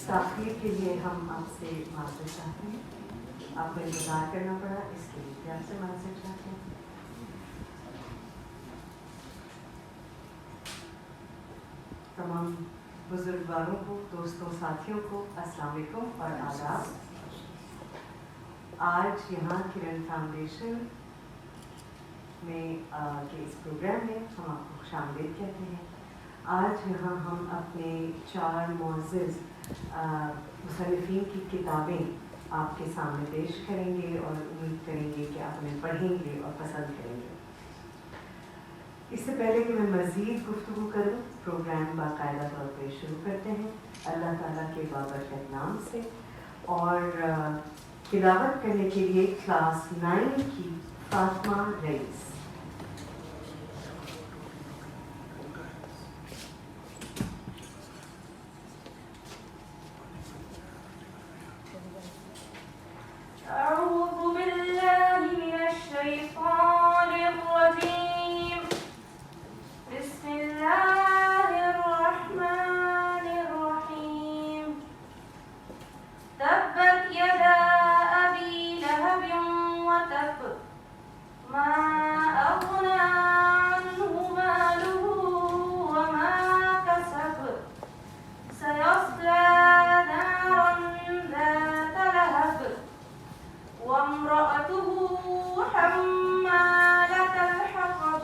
تاخیر کے لیے ہم آپ سے معذرت چاہتے ہیں، آپ کو انتظار کرنا پڑا، اس کے لیے بھی آپ سے معذرت چاہتے ہیں۔ تمام بزرگواروں کو، دوستوں، ساتھیوں کو السلام علیکم اور آداب۔ آج یہاں کرن فاؤنڈیشن میں کے اس پروگرام میں ہم آپ کو خوش آمدید کہتے ہیں۔ آج یہاں ہم اپنے 4 معزز مصنفین کی کتابیں آپ کے سامنے پیش کریں گے اور امید کریں گے کہ آپ انہیں پڑھیں گے اور پسند کریں گے۔ اس سے پہلے کہ میں مزید گفتگو کروں، پروگرام باقاعدہ طور پہ شروع کرتے ہیں اللہ تعالیٰ کے بابرکت نام سے، اور تلاوت کرنے کے لیے کلاس 9 کی فاطمہ رئیس۔ أعوذ بالله من الشيطان الرجيم بسم الله الرحمن الرحيم تبت يدا أبي لهب وتب ما أغنى عنه ماله وما كسب سيصلى نارا ذات لهب وامرأته حمالة الحطب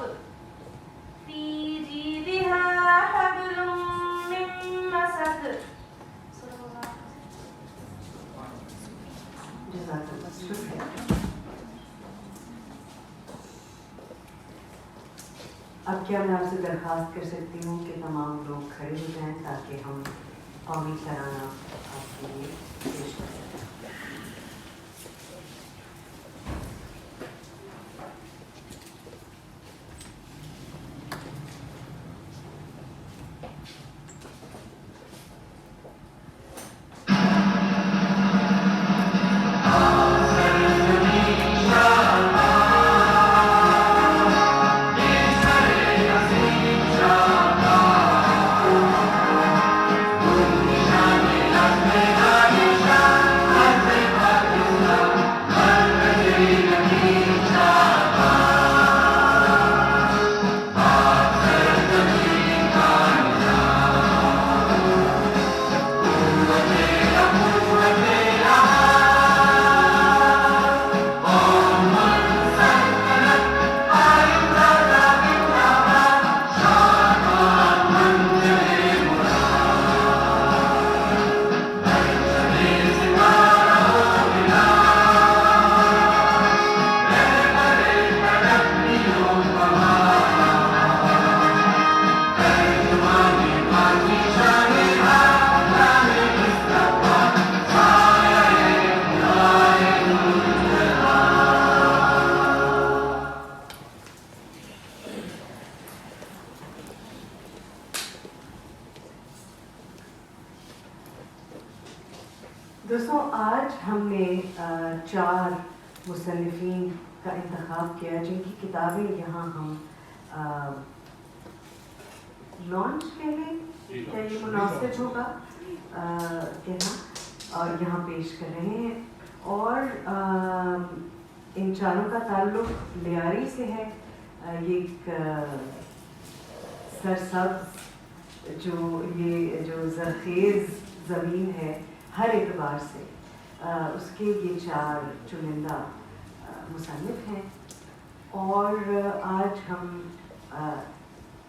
في جيدها حبل من مسد۔ اب کیا میں آپ سے درخواست کر سکتی ہوں کہ تمام لوگ کھڑے ہو جائیں تاکہ ہم قومی ترانہ آپ کے لیے پیش کر سکیں۔ دوستوں، آج ہم نے 4 مصنفین کا انتخاب کیا جن کی کتابیں یہاں ہم لانچ کریں، کیا یہ مناسب ہوگا کہنا، اور یہاں پیش کر رہے ہیں، اور ان 4 کا تعلق لیاری سے ہے۔ یہ ایک سرسبز جو زرخیز زمین ہے ہر اعتبار سے، اس کے یہ 4 چنندہ مصنف ہیں، اور آج ہم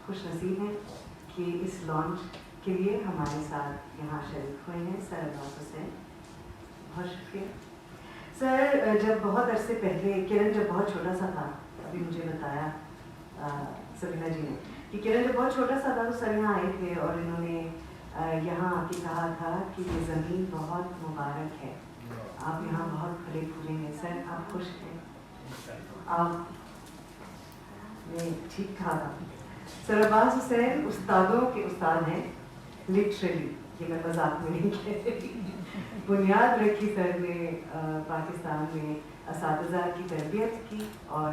خوش نصیب ہیں کہ اس لانچ کے لیے ہمارے ساتھ یہاں شریک ہوئے ہیں سر عباس حسین۔ بہت شکریہ سر۔ جب بہت عرصے پہلے کرن جب بہت چھوٹا سا تھا، ابھی مجھے بتایا سبینہ جی نے کہ کرن جب بہت چھوٹا سا تھا تو سر یہاں آئے تھے اور انہوں نے یہاں آ کے کہا تھا کہ یہ زمین بہت مبارک ہے، آپ یہاں بہت پھلے پھولے ہیں۔ سر آپ خوش ہیں؟ آپ نے ٹھیک کہا تھا۔ سر عباس حسین استادوں کے استاد ہیں، لٹرلی، یہ میں مذاق میں نہیں کہہ رہی۔ بنیاد رکھی سر نے پاکستان میں اساتذہ کی تربیت کی، اور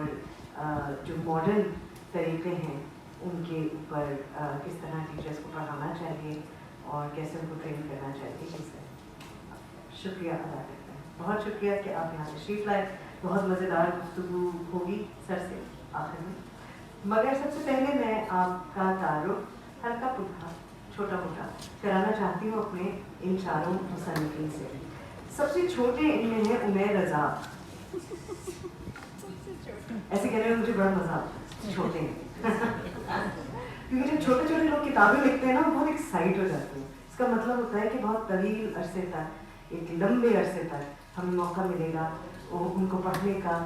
جو ماڈرن طریقے ہیں ان کے اوپر کس طرح ٹیچرس کو پڑھانا چاہیے اور کیسے ان کو ٹرین کرنا چاہیے۔ جی سر۔ شکریہ ادا کرتے ہیں. بہت شکریہ کہ آپ یہاں تشریف لائے. بہت مزیدار گفتگو ہوگی سر سے آخر میں. مگر سب سے پہلے میں آپ کا تعارف ہلکا پھلکا چھوٹا موٹا کرانا چاہتی ہوں اپنے ان چاروں مصنفین سے. سب سے چھوٹے ان میں ہیں عمیر رضا. ایسے کہنے میں مجھے بڑا مزہ آتا ہے چھوٹے ہیں کیونکہ جب چھوٹے چھوٹے لوگ کتابیں لکھتے ہیں نا وہ بہت ایکسائٹ ہو جاتے ہیں. اس کا مطلب ہوتا ہے کہ بہت طویل عرصے تک ایک لمبے عرصے تک ہمیں موقع ملے گا ان کو پڑھنے کا,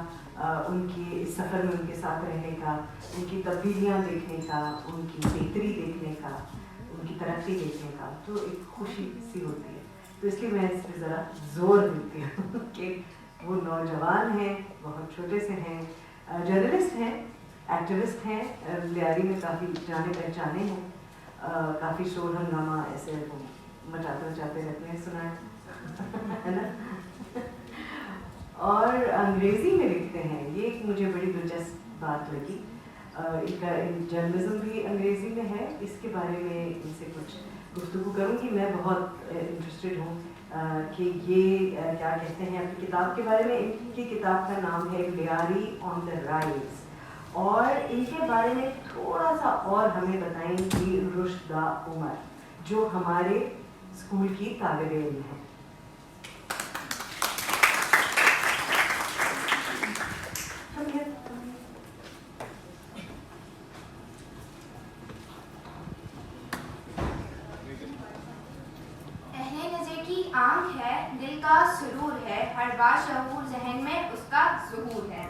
ان کی اس سفر میں ان کے ساتھ رہنے کا, ان کی تبدیلیاں دیکھنے کا, ان کی بہتری دیکھنے کا, ان کی ترقی دیکھنے کا. تو ایک خوشی سی ہوتی ہے. تو اس لیے میں اس پہ ذرا زور دیتی ہوں کہ وہ نوجوان ہیں, بہت چھوٹے سے ہیں, جرنلسٹ ہیں, ایکٹیوسٹ ہیں, لیاری میں کافی جانے پہچانے ہیں, کافی شور ہنگامہ ایسے وہ مچاتے رہتے ہیں, سنا ہے نا. اور انگریزی میں لکھتے ہیں, یہ ایک مجھے بڑی دلچسپ بات لگی. ان کا جرنلزم بھی انگریزی میں ہے. اس کے بارے میں ان سے کچھ گفتگو کروں گی. میں بہت انٹرسٹڈ ہوں کہ یہ کیا کہتے ہیں اپنی کتاب کے بارے میں. ان کی کتاب کا نام ہے لیاری آن دا رائز, اور ان کے بارے میں تھوڑا سا اور ہمیں بتائیں گی رشدہ عمر جو ہمارے اسکول کی طالب علم ہیں. آنکھ ہے, دل کا سرور ہے, ہر باشعور ذہن میں اس کا ظہور ہے.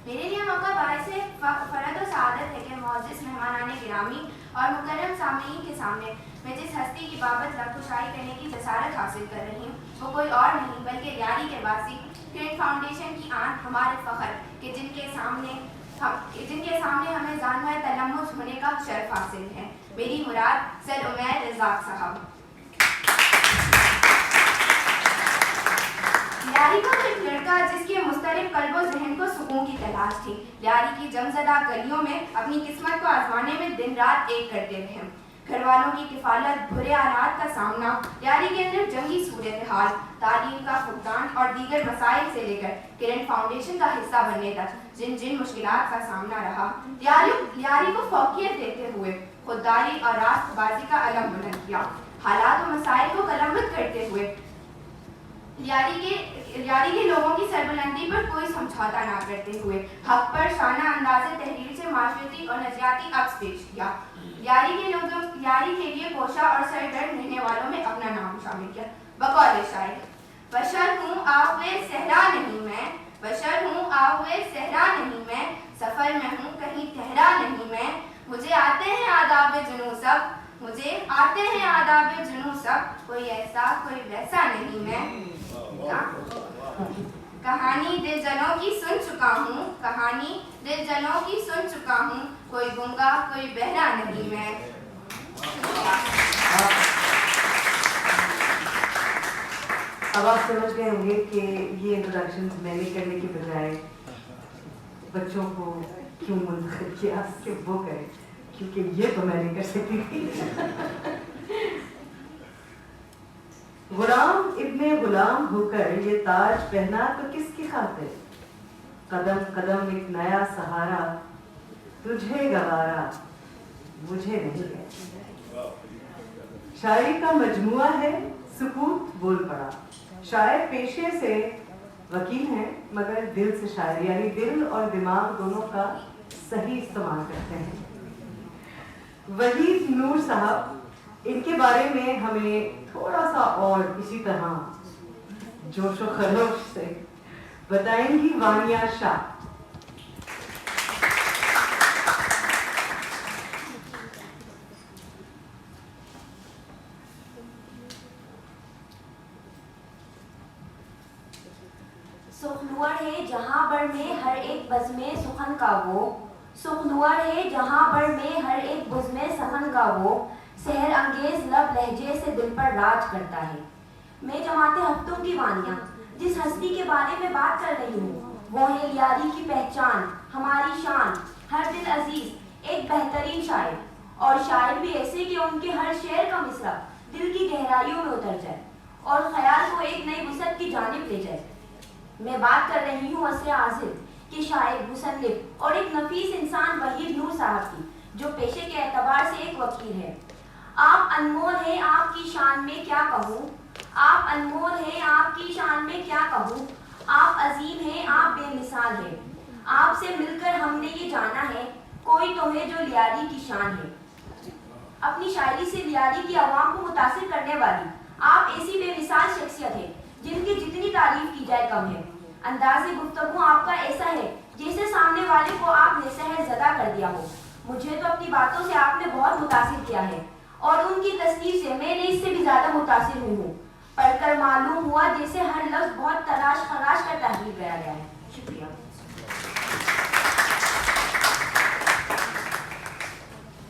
میرے لیے موقع باعث فرد و سعادت ہے کہ معزز مہمانان گرامی اور مکرم سامعین کے سامنے میں جس ہستی کی بابت ربخشائی کرنے کی جسارت حاصل کر رہی ہوں وہ کوئی اور نہیں بلکہ لیاری کے باسی کرن فاؤنڈیشن کی آن ہمارے فخر کہ جن کے سامنے ہمیں زانوہ تلمس ہونے کا شرف حاصل ہے. میری مراد سر عمیر رزاق صاحب. لیاری کا ایک لڑکا جس کے مضطرب قلب و ذہن کو سکون کی تلاش تھی. لیاری کی جمزدہ گلیوں میں اپنی قسمت کو آزمانے میں دن رات ایک کرتے رہے. گھر والوں کی کفالت, برے حالات کا سامنا, لیاری کے اندر جنگی صورتحال, تعلیم کا فقدان اور دیگر مسائل سے لے کر کرن فاؤنڈیشن کا حصہ بننے تک جن مشکلات کا سامنا رہا, لیاری کو فوقیت دیتے ہوئے خودداری اور راست بازی کا علم بلند کیا. حالات و مسائل کو قلمبند کرتے ہوئے لیاری کے لوگوں کی سربلندی پر کوئی سمجھوتا نہ کرتے ہوئے حق پر شانہ انداز تحریر سے معاشرتی اور نظریاتی عکس پیش کیا. لیاری کے لیے کوشاں اور سرگرم رہنے والوں میں اپنا نام شامل کیا. بقول شاعر, بشر ہوں آہوئے صحرا نہیں میں, بشر ہوں آہوئے صحرا نہیں میں, سفر میں ہوں کہیں ٹھہرا نہیں میں, مجھے آتے ہیں آداب جنوں سب, مجھے آتے ہیں آداب جنوں سب, کوئی ایسا کوئی ویسا نہیں میں. کہانی دل جنوں کی سن چکا ہوں, کہانی دل جنوں کی سن چکا ہوں, کوئی گنگا کوئی بہرا نہیں میں. اب آپ سمجھ گئے ہوں گے کہ یہ انٹروڈکشن میں نے کرنے کی بجائے بچوں کو کیوں منتخب کیا کہ وہ کرے, کیونکہ یہ تو میں نہیں کر سکتی تھی. غلام ابن غلام ہو کر یہ تاج پہنا تو کس کی خاطر, قدم قدم ایک نیا سہارا, تجھے گوارا مجھے نہیں ہے. شاعری کا مجموعہ ہے سکوت بول پڑا. شاعر پیشے سے وکیل ہیں مگر دل سے شاعر, یعنی دل اور دماغ دونوں کا صحیح استعمال کرتے ہیں. وحید نور صاحب, ان کے بارے میں ہمیں تھوڑا سا اور اسی طرح جوش و خروش سے بتائیں گی وانیہ شاہ. سخنور ہے جہاں بر میں ہر ایک بزم سخن کا وہ, سخنور ہے جہاں بر میں ہر ایک بزم سخن کا وہ, سحر انگیز لب لہجے سے دل پر راج کرتا ہے. میں جماعت ہفتوں کی وانیہ جس ہستی کے بارے میں بات کر رہی ہوں وہ ہے لیاری کی پہچان, ہماری شان, ہر دل عزیز, ایک بہترین شاعر, اور شاعر بھی ایسے کہ ان کے ہر شعر کا مصرع دل کی گہرائیوں میں اتر جائے. اور خیال کو ایک نئی وسعت کی جانب لے جائے۔ میں بات کر رہی ہوں عصر حاضر کے شاعر، مصنف اور ایک نفیس انسان وحید نور صاحب کی، جو پیشے کے اعتبار سے ایک وکیل ہے۔ آپ انمول ہیں، آپ کی شان میں کیا کہوں، آپ انمول ہیں، آپ کی شان میں کیا کہوں، آپ عظیم ہیں، آپ بے مثال ہیں۔ آپ سے مل کر ہم نے یہ جانا ہے، کوئی تو ہے جو لیاری کی شان ہے۔ اپنی شاعری سے لیاری کی عوام کو متاثر کرنے والی آپ ایسی بے مثال شخصیت ہے جن کی جتنی تعریف کی جائے کم ہے۔ انداز گفتگو آپ کا ایسا ہے جیسے سامنے والے کو آپ نے سحر زدہ کر دیا ہو۔ مجھے تو اپنی باتوں سے آپ نے بہت متاثر کیا ہے اور ان کی تصنیف سے میں نے اس سے بھی زیادہ متاثر ہوئی ہوں۔ پڑھ کر معلوم ہوا جیسے ہر لفظ بہت تلاش خراش کر تحریر کیا گیا ہے۔ شکریہ۔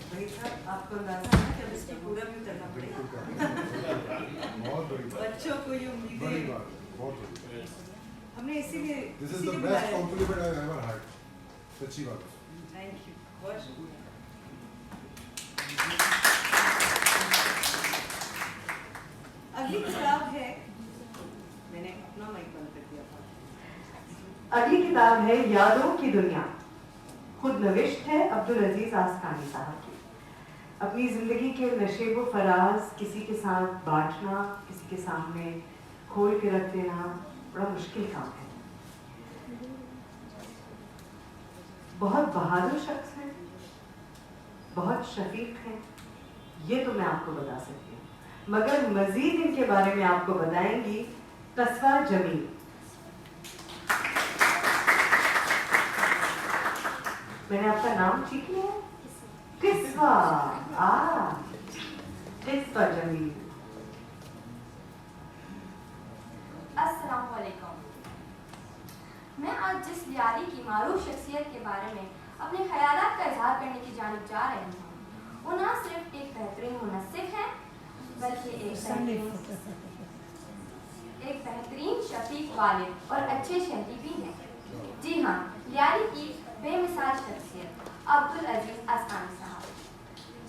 بھائی صاحب، آپ کو اندازہ ہے کہ اب اس کو پورا بھی کرنا پڑے گا۔ بچوں کو یہ امیدیں ہم نے اسی لیے سچی بات ہے۔ تھینک یو، بہت شکریہ۔ اگلی کتاب ہے، میں نے اپنا مائک بند کر دیا تھا۔ اگلی کتاب ہے یادوں کی دنیا، خود نوشت ہے عبدالعزیز آسکانی صاحب کی۔ اپنی زندگی کے نشیب و فراز کسی کے ساتھ بانٹنا، کسی کے سامنے کھول کے رکھ دینا بڑا مشکل کام ہے۔ بہت بہادر شخص ہیں، بہت شفیق ہیں، یہ تو میں آپ کو بتا سکتی ہوں، مگر مزید ان کے بارے میں آپ کو بتائیں گی قصوہ جمیل۔ میں نے آپ کا نام ٹھیک لیا؟ قصوہ، قصوہ جمیل۔ السلام علیکم۔ میں آج جس لیاری کی معروف شخصیت کے بارے میں اپنے خیالات کا اظہار کرنے کی جانب جا رہی ہوں، وہ نہ صرف ایک بہترین منصف ہے بلکہ ایک بہترین شفیق والد اور اچھے شہری بھی ہیں۔ جی ہاں، لیاری کی بے مثال شخصیت عبدالعزیز آسکانی صاحب۔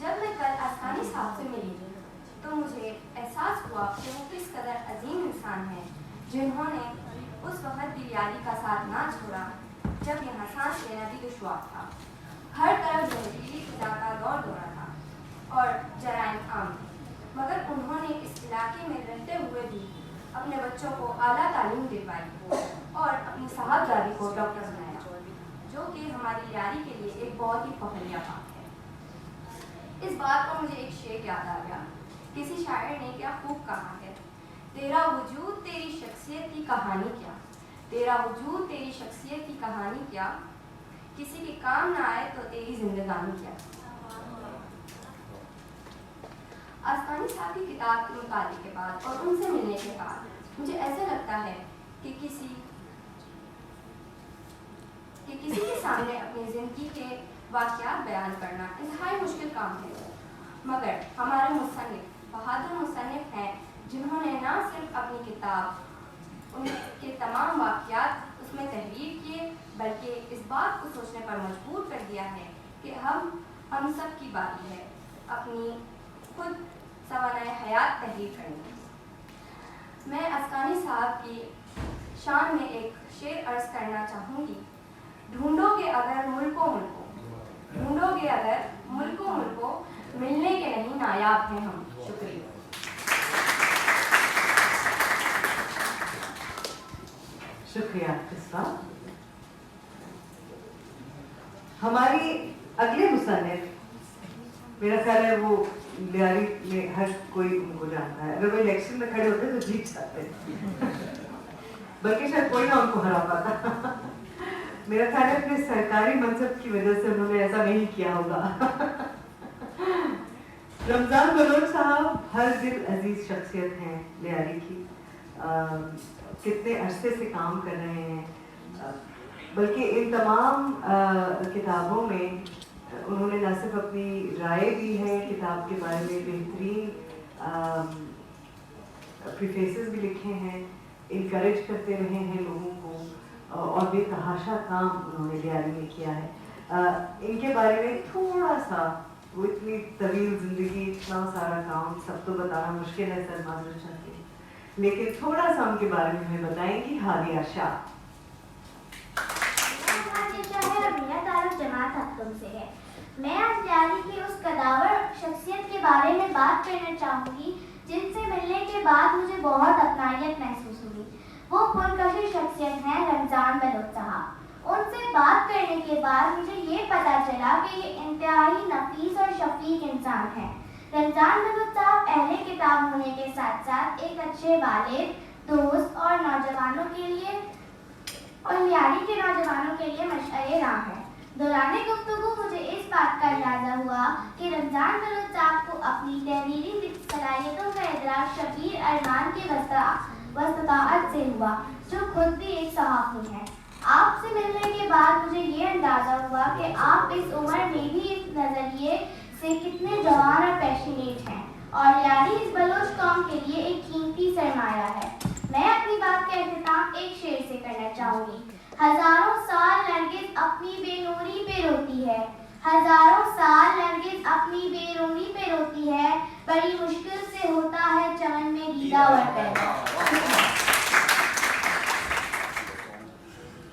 جب میں کل آسکانی صاحب سے ملی تو مجھے احساس ہوا کہ وہ کس قدر عظیم انسان ہیں، جنہوں نے اس وقت بھی لیاری کا ساتھ نہ چھوڑا جب یہاں سانس لینا بھی دشوار تھا۔ ہر طرف زہریلی فضا کا دور دورہ تھا اور جرائم عام تھے، مگر انہوں نے اس علاقے میں رہتے ہوئے بھی اپنے بچوں کو اعلیٰ تعلیم دلوائی اور اپنی صاحبزادی کو ڈاکٹر بنایا، جو کہ ہماری لیاری کے لیے ایک بہت ہی فخریہ بات ہے۔ اس بات پر مجھے ایک شعر یاد آ گیا۔ کسی شاعر نے کیا خوب کہا ہے، تیرا وجود تیری شخصیت کی کہانی کیا، تیرا وجود تیری شخصیت کی کہانی کیا، کسی کے کام نہ آئے تو تیری زندگانی کیا۔ آسکانی صاحب کی کتاب کے مطالعے کے بعد اور ان سے ملنے کے بعد مجھے ایسا لگتا ہے کہ کسی کے سامنے اپنی زندگی کے واقعات بیان کرنا انتہائی مشکل کام ہے، مگر ہمارے مصنف بہادر مصنف ہیں جنہوں نے نہ صرف اپنی کتاب ان کے تمام واقعات اس میں تحریر کیے بلکہ اس بات کو سوچنے پر مجبور کر دیا ہے کہ ہم سب کی باری ہے اپنی خود سوانح حیات تحریر کرنے کی۔ میں آسکانی صاحب کی شان میں ایک شعر عرض کرنا چاہوں گی۔ ڈھونڈو گے اگر ملکوں ڈھونڈو گے اگر ملکوں ملنے کے نہیں نایاب ہیں ہم۔ شکریہ۔ شکریہ قصہ۔ ہماری اگلے مصنف، میرا خیال ہے وہ لیاری میں ہر کوئی ان کو جانتا ہے، اگر وہ الیکشن میں کھڑے ہوتے تو جیت جاتے، بلکہ شاید کوئی نہ ان کو ہرا پاتا۔ میرا خیال ہے اپنے سرکاری منصب کی وجہ سے انہوں نے ایسا نہیں کیا ہوگا۔ رمضان بلوچ صاحب ہر دل عزیز شخصیت ہیں لیاری کی، کتنے عرصے سے کام کر رہے ہیں، بلکہ ان تمام کتابوں میں انہوں نے نہ صرف اپنی رائے دی ہے کتاب کے بارے میں، بہترین پریفیسز بھی لکھے ہیں، انکریج کرتے رہے ہیں لوگوں کو، اور بے تحاشا کام انہوں نے لیاری میں کیا ہے۔ ان کے بارے میں تھوڑا سا، وہ اتنی طویل زندگی، اتنا سارا کام سب تو بتانا مشکل ہے، سر معذرت چاہتی ہوں، लेकिन थोड़ा सा उनके बारे में हमें बताएंगी हादिया शाह। मेरा ताल्लुक जमात हफ्तों से है। मैं आज ल्यारी की उस कदावर शख्सियत के बारे में बात करना चाहूँगी जिनसे मिलने के बाद मुझे बहुत अपनायत महसूस हुई। वो पुरकशिश शख्सियत हैं रमज़ान बलोच साहब। उनसे बात करने के बाद मुझे ये पता चला कि ये इंतहाई नफीस और शफीक इंसान हैं। रमज़ान बलोच साहब अहले किताब होने के साथ साथ एक अच्छे वालिद, दोस्त और नौजवानों के लिए और ल्यारी के नौजवानों के लिए मशअरे राह है। दौरान गुफ्तगू मुझे इस बात का अंदाज़ा हुआ कि रमज़ान बलोच साहब को अपनी तहरीरी सलाहियतों का इदराक शबीर अरमान के वस्ताअत से हुआ, जो खुद भी एक सहाफ़ी हैं। आपसे मिलने के बाद मुझे ये अंदाज़ा हुआ कि आप इस उम्र में भी इस नज़रिए से कितने जवान और पैशनेट हैं और ल्यारी इस बलोच कौम के लिए एक कीमती सरमाया है। मैं अपनी बात का अख्तिताम एक शेर से करना चाहूँगी। हजारों साल नरगिस अपनी बेनूरी पे रोती है, हजारों साल नरगिस अपनी बेनूरी पे रोती है, बड़ी मुश्किल से होता है चमन में दीदावर पैदा।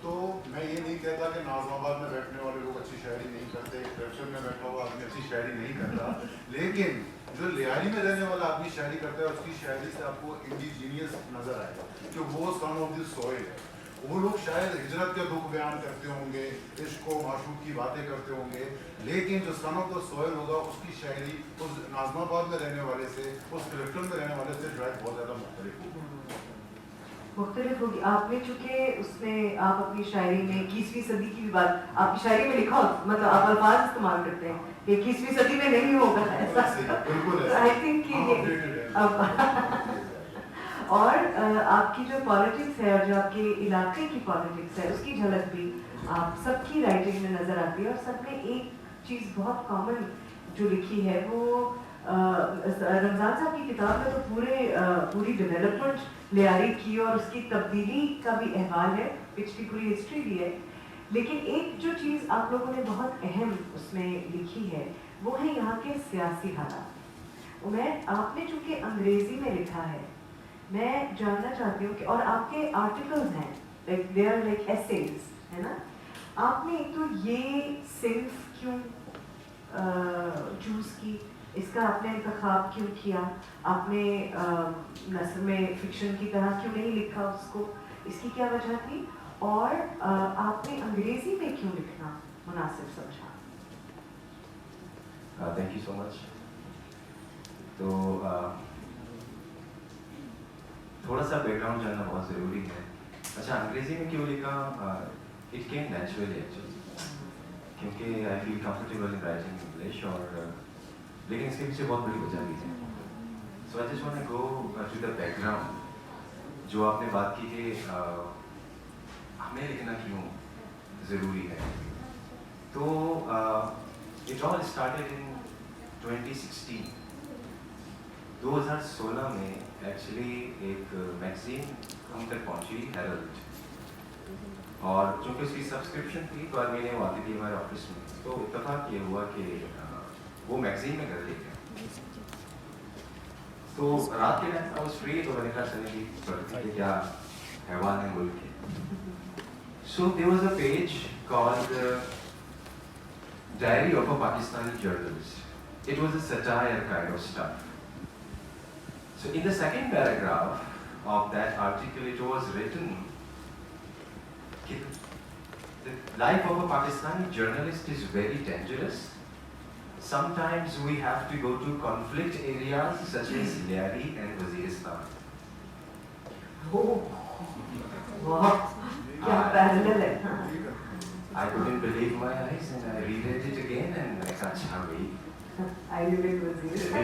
तो मैं ये नहीं कहता कि नाज़िमाबाद में बैठने वाले लोग अच्छी शायरी नहीं करते, क्रिप्शन में बैठा हुआ आदमी अच्छी शायरी नहीं करता, लेकिन जो लियारी में रहने वाला आदमी शायरी करता है उसकी शायरी से आपको इंडिजीनियस नजर आएगा कि वो सन ऑफ द सॉइल है। वो लोग शायद हिजरत के दुख बयान करते होंगे, इश्क व माशूक की बातें करते होंगे, लेकिन जो सन ऑफ द सॉइल होगा उसकी शायरी उस नाज़िमाबाद में रहने वाले से, उस क्रिप्टन में रहने वाले से शायद बहुत ज़्यादा मुख्तलिफ होगी। आपने चूँकि उसमें आप अपनी शायरी में 21वीं सदी की भी बात आपकी शायरी में लिखा, मतलब आप अल्फाज इस्तेमाल करते हैं कि 21वीं सदी में नहीं होगा ऐसा। आई थिंक कि और आपकी जो पॉलिटिक्स है और जो आपके इलाके की पॉलिटिक्स है उसकी झलक भी आप सबकी राइटिंग में नज़र आती है। और सब में एक चीज़ बहुत कॉमन जो लिखी है वो रमज़ान साहब की किताब में तो पूरी डेवलपमेंट लियारी की और उसकी तब्दीली का भी अहवाल है, पिछली पूरी हिस्ट्री भी है। लेकिन एक जो चीज़ आप लोगों ने बहुत अहम उसमें लिखी है वो है यहाँ के सियासी हालात। मैं आपने चूँकि अंग्रेज़ी में लिखा है, मैं जानना चाहती हूँ कि और आपके आर्टिकल्स हैं like they are like essays, है ना? आपने एक तो ये सिर्फ क्यों चूज़ की, इसका आपने इंतखाब क्यों किया, आपने नस्र में फिक्शन की तरह क्यों नहीं लिखा उसको, इसकी क्या वजह थी? और आपने अंग्रेज़ी में क्यों लिखना मुनासिब समझा? Thank you so much. तो थोड़ा सा बैकग्राउंड जानना बहुत ज़रूरी है। अच्छा, अंग्रेज़ी में क्यों लिखा? इट केम नेचुरली एक्चुअली, क्योंकि I feel comfortable in writing English, और लेकिन इसके पीछे बहुत बड़ी वजह भी है। So I just want to go to the background. जो आपने बात की कि हमें लिखना क्यों ज़रूरी है, तो इट ऑल स्टार्टेड इन 2016। 2016 में एक्चुअली एक मैगज़ीन हम तक पहुंची, हेरल्ड, और चूँकि उसकी सब्सक्रिप्शन थी तो हर महीने वो आती थी हमारे ऑफिस में। तो इत्तेफाक ये हुआ कि वो मैगज़ीन में घर ले गया। तो रात के टाइम आई वाज फ्री, तो मैंने कहा चलें कि पढ़ते हैं क्या हैवान है मुल्क के। So there was a page called diary of a Pakistani journalist. It was a satire kind of stuff. So in the second paragraph of that article, it was written, the life of a Pakistani journalist is very dangerous. Sometimes we have to go to conflict areas such as Lyari and Waziristan. Oh, wow! क्या parallel है? I couldn't believe my eyes and I reread it again and I thought, अच्छा भाई, I live in Waziristan.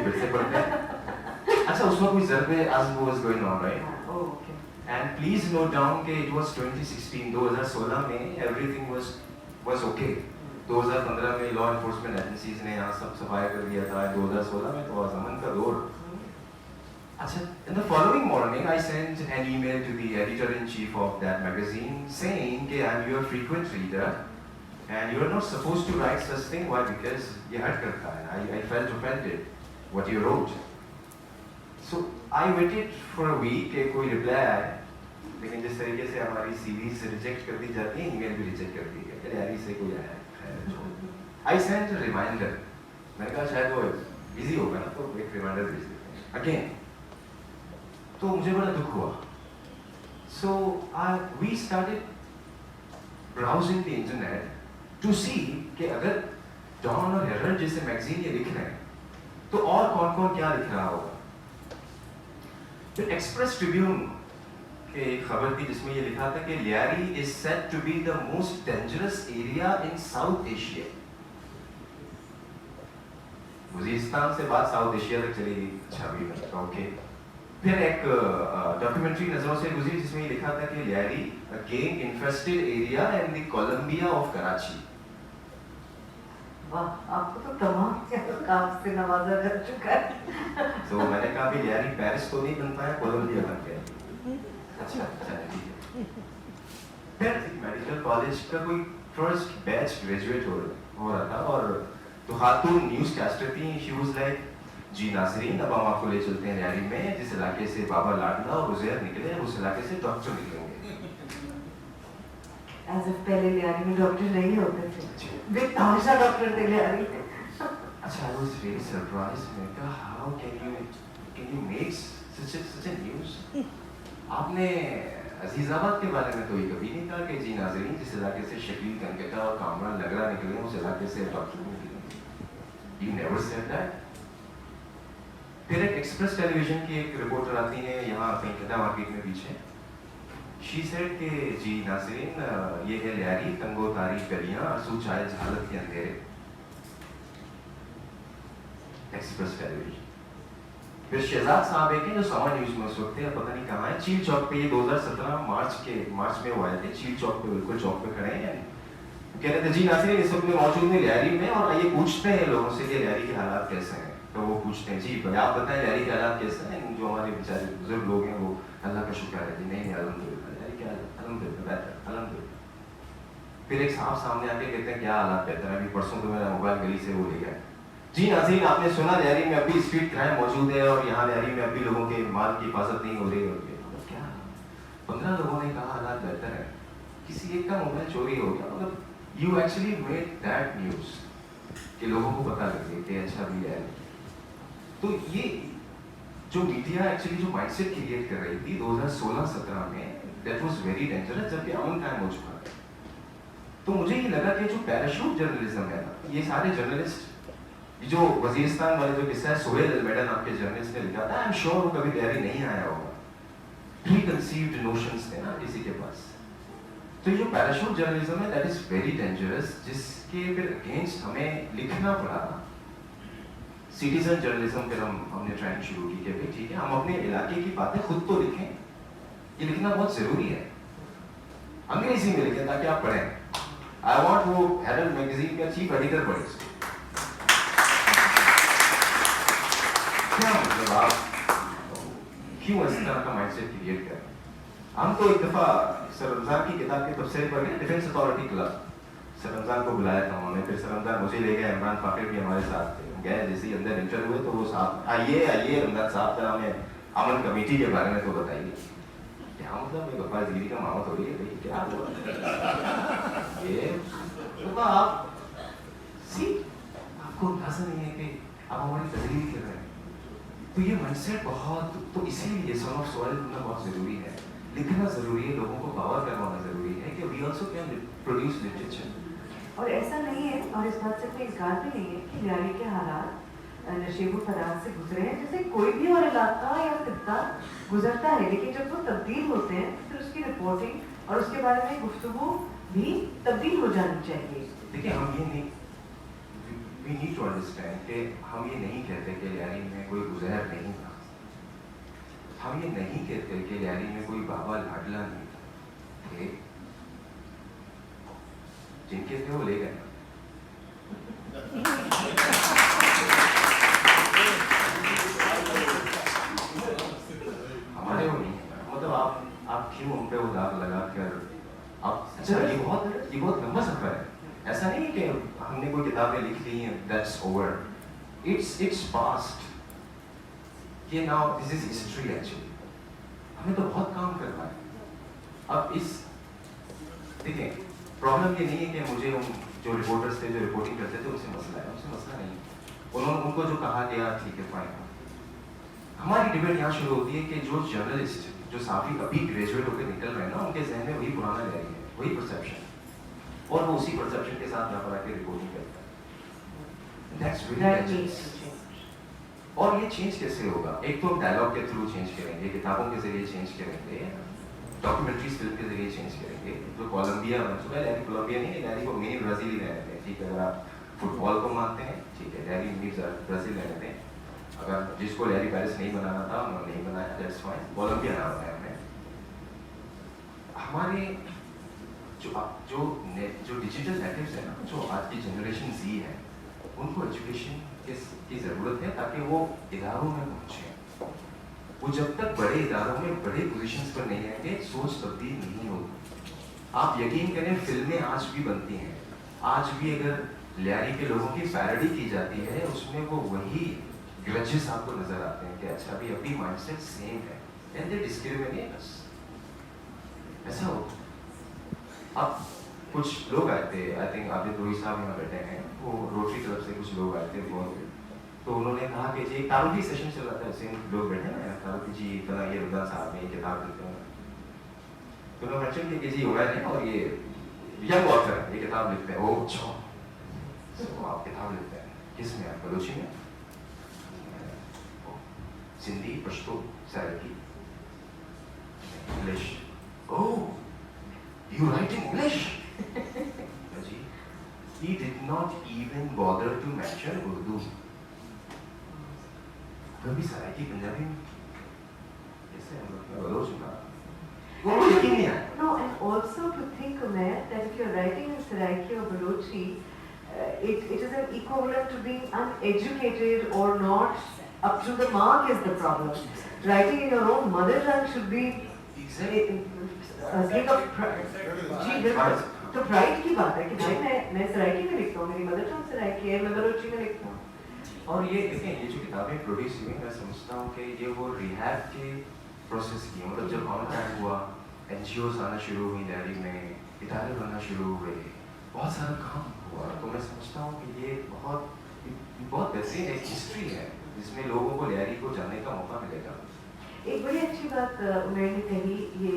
अच्छा, उसमें कोई ज़रबे आज़म was going on, right? Oh, okay. And please note down कि it was 2016, 2016 में everything was okay. 2015 में law enforcement agencies ने यहाँ सब सफाई कर दिया था। 2016 में तो अमन का दौर। अच्छा, in the following morning I sent an email to the editor-in-chief of that magazine saying कि I'm your frequent reader and you are not supposed to write such thing. Why? Because ये हट करता है। I felt offended what you wrote. So I waited for a week कि कोई reply आए, लेकिन जिस तरीके से हमारी CVs रिजेक्ट कर दी जाती है, email भी रिजेक्ट कर दी गई, चले यार इससे कोई आया है, I sent a reminder, मैंने कहा शायद वो busy होगा ना, तो एक reminder भेज देते हैं, again, तो मुझे बड़ा दुख हुआ, so we started browsing the internet to see कि अगर Dawn और Herald जैसे मैगजीन ये लिख रहे हैं, तो और कौन-कौन क्या लिख रहा होगा? फिर एक्सप्रेस ट्रिब्यून के एक खबर थी जिसमें ये लिखा था कि Lyari is said to be the most dangerous area in South Asia. Waziristan से बात साउथ एशिया तक चली गई, अच्छा भी ओके। फिर एक डॉक्यूमेंट्री नजरों से गुजरी जिसमें ये लिखा था कि Lyari a gang infested area in the Colombia of Karachi. वाह, आपको तो तमाम काम से नवाजा जा चुका है। तो मैंने कहा भी लियारी पेरिस तो नहीं बन पाया, कोलंबिया बन गया। अच्छा ठीक है। फिर मेडिकल कॉलेज का कोई फर्स्ट बैच ग्रेजुएट हो रहा था और तो खातून न्यूज़ कैस्टर थी, शी वाज लाइक जी नाज़रीन, अब हम आपको ले चलते हैं लियारी में, जिस इलाके से बाबा लाडला और उज़ैर निकले, उस इलाके से डॉक्टर निकलेंगे। As if पहले लियारी में डॉक्टर नहीं होते थे, वे हमेशा डॉक्टर थे लियारी में। अच्छा, I was really surprised. मैंने कहा how can you make such a news? आपने अजीज़ाबाद के बारे में तो ये कभी नहीं कहा कि जी नाज़रीन, जिस इलाके से शकील कनकटा और कामरान लगरा निकले, उस इलाके से डॉक्टर निकले। You never said that. फिर एक एक्सप्रेस टेलीविजन की एक रिपोर्टर आती है यहाँ कहीं कटा मार्केट में पीछे। She said कि जी नाज़रीन, ये है लियारी, तंगो तारी गलियाँ, आंसू छाए हालत के अंधेरे। Express television. फिर शहजाद साहब एक हैं जो सामा न्यूज़ में उस वक्त थे, पता नहीं कहाँ है, चील चौक पे, ये 2017 मार्च में वो आए थे, चील चौक पे बिल्कुल चौक पे खड़े हैं, कह रहे थे जी नाज़रीन इस वक्त में मौजूद हैं लियारी में और ये पूछते हैं लोगों से कि लियारी के हालात कैसे हैं। तो वो पूछते हैं जी आप बताएं लियारी के हालात कैसे हैं, जो हमारे बेचारे बुजुर्ग लोग हैं वो अल्लाह का शुक्र है जी, नहीं अल्हम्दुलिल्लाह, लियारी क्या अल्हम्दुलिल्लाह बेहतर अल्हम्दुलिल्लाह। फिर एक साहब सामने आके कहते हैं क्या हालात बेहतर है, अभी परसों तो मेरा मोबाइल गली से वो ले गया। जी नाज़रीन, आपने सुना लियारी में अभी स्ट्रीट क्राइम मौजूद है और यहाँ लियारी में अभी लोगों के माल की हिफाजत नहीं हो रही है। क्या 15 लोगों ने कहा हालात बेहतर है, किसी एक का मोबाइल चोरी हो गया, मतलब you actually made that news कि लोगों को पता लगे कि अच्छा भी है। तो ये जो मीडिया एक्चुअली जो माइंडसेट क्रिएट कर रही थी 2016-17 में, दैट वाज वेरी डेंजरस, जबकि अमन कायम हो चुका है। तो मुझे ये लगा कि जो पैराशूट जर्नलिज्म है ना, ये सारे जर्नलिस्ट, जो वजीरिस्तान वाले जो किस्सा है, सोहेल अलमेडा नाम के जर्नलिस्ट ने लिखा था, आई एम श्योर वो कभी लियारी नहीं आया होगा, प्री कंसीव्ड नोशंस थे ना किसी के पास। तो ये जो पैराशूट जर्नलिज्म है दैट इज वेरी डेंजरस, जिसके फिर अगेंस्ट हमें लिखना पड़ा। सिटीजन जर्नलिज्म फिर हमने ट्रेंड शुरू की कि भाई ठीक है, हम अपने इलाके की बातें खुद तो लिखें, ये लिखना बहुत जरूरी है, अंग्रेजी में लिखें ताकि आप पढ़ें। आई वांट वो हेरल्ड मैगजीन का चीफ एडिटर पढ़े इसको। क्या मतलब आप क्यों इस तरह का माइंडसेट क्रिएट कर रहे हैं? हम तो एक दफा सर रमजान की किताब के तबसरे पर गए, defence authority club, sir Ramzan को बुलाया था उन्होंने, फिर सर रमजान मुझे ले गए, इमरान फाकिर भी हमारे साथ थे, गए जैसे ही अंदर इंटर हुए तो वो साहब आइए रमजान साहब का हमें अमन कमेटी के बारे में तो बताइए। क्या मतलब ये गफ्फारगिरी का मामला थोड़ी है भाई, क्या हुआ ये तो आप सी आपको अंदाजा नहीं है कि आप हमारी तजलील कर रहे हैं। तो ये माइंडसेट बहुत, तो इसीलिए सन ऑफ सॉइल होना बहुत जरूरी है, लिखना जरूरी है, लोगों को बावर करवाना जरूरी है कि we also can produce literature. और ऐसा नहीं है, और इस बात से कोई इनकार भी नहीं है कि लियारी के हालात नशेबो फराज से गुजरे हैं, जैसे कोई भी और इलाका या खित्ता गुजरता है, लेकिन जब वो तब्दील होते हैं फिर उसकी रिपोर्टिंग और उसके बारे में गुफ्तगू भी तब्दील हो जानी चाहिए। देखिए हम ये नहीं, वी नीड टू अंडरस्टैंड कि हम ये नहीं कहते कि लियारी में कोई गुजहर नहीं था, हम ये नहीं कहते कि लियारी में कोई बाबा लाडला नहीं थे, जिनके थे वो ले गए। हमारे वो नहीं, मतलब आप क्यों हम पे वो दाग लगा कर आप, अच्छा ये बहुत लंबा सफर है, ऐसा नहीं कि हमने कोई किताबें लिख ली हैं दैट्स ओवर, इट्स पास्ट। ये now this is history actually, हमें तो बहुत काम करना है। अब इस देखिए प्रॉब्लम ये नहीं है कि मुझे उन जो रिपोर्टर्स थे जो रिपोर्टिंग करते थे उनसे मसला है, उनसे मसला नहीं। उन्होंने उनको जो कहा गया ठीक है फाइन। हमारी डिबेट यहाँ शुरू होती है कि जो जर्नलिस्ट जो साफी अभी ग्रेजुएट होकर निकल रहे हैं ना, उनके जहन में वही पुराना रह गया है, वही परसेप्शन, और वो उसी परसेप्शन के साथ यहाँ पर आके रिपोर्टिंग करता है। That's really That dangerous. needs to change. और ये चेंज कैसे होगा? एक तो डायलॉग के थ्रू चेंज करेंगे, किताबों के जरिए चेंज करेंगे, डॉक्यूमेंट्रीज फिल्म के जरिए चेंज करेंगे। जो कोलंबिया में तो लैरी कोलंबिया नहीं है, लैरी को मिनी ब्राजील ही रहने दें, ठीक है। अगर आप फुटबॉल को मानते हैं ठीक है, लैरी मिनी ब्राजील रहने दें। अगर जिसको लैरी पेरिस नहीं बनाना था उन्होंने नहीं बनाया, दैट्स फाइन, कोलंबिया नाम है हमें। हमारे जो डिजिटल नेटिव्स है ना, जो आज की जनरेशन जी है, उनको एजुकेशन की ज़रूरत है ताकि वो इदारों में पहुँचे। वो जब तक बड़े इदारों में बड़े पोजीशंस पर नहीं रहेंगे, सोच तब्दील नहीं होगी। आप यकीन करें, फिल्में आज भी बनती हैं, आज भी अगर लैरी के लोगों की पैरोडी की जाती है, उसमें वो वही ग्रजेस आपको नजर आते हैं कि अच्छा भी अभी माइंडसेट सेम है, एंड दे डिस्क्रिमिनेट अस। ऐसा होता है। अब कुछ लोग आए थे, आई थिंक आबिद रोही साहब यहाँ बैठे हैं, वो रोटरी तरफ से कुछ लोग आए थे, वो तो उन्होंने कहा कि जी तारुफी सेशन चल रहा था, ऐसे लोग बैठे ना, तारुफी जी इतना ये रुदा साहब ने किताब लिखते हैं, तो उन्होंने मेंशन किया कि जी उमर है और ये यंग ऑथर है, ये किताब लिखते हैं। ओ अच्छा, तो आप किताब लिखते हैं, किस में? आप बलोची में? Sindhi, Pashto, Saraiki, English. Oh, you write in English? जी, he did not even bother to mention Urdu. कभी सराइकी पंजाबी में ऐसे हम लोग में बलोच में वो यकीन नहीं आया। No, and also to think, Umair, that if you're writing in Saraiki or Balochi, it is an equivalent to being uneducated or not up to the mark is the problem. Writing in your own mother tongue should be a thing of pride. जी बिल्कुल, तो pride की बात है कि भाई मैं सराइकी में लिखता हूँ, मेरी मदर टंग सराइकी है, मैं बलोची में लिखता हूँ। और ये देखें, ये जो किताबें प्रोड्यूस हुई, मैं समझता हूँ कि ये वो रिहैब के प्रोसेस की, मतलब जब कॉन्टैक्ट हुआ, एनजीओज आना शुरू हुई लैरी में, इदारे बनना शुरू हुए, बहुत सारा काम हुआ, तो मैं समझता हूँ कि ये बहुत बेहतरीन एक हिस्ट्री है जिसमें लोगों को लैरी को जानने का मौका मिलेगा। एक बड़ी अच्छी बात उमर ने कही, ये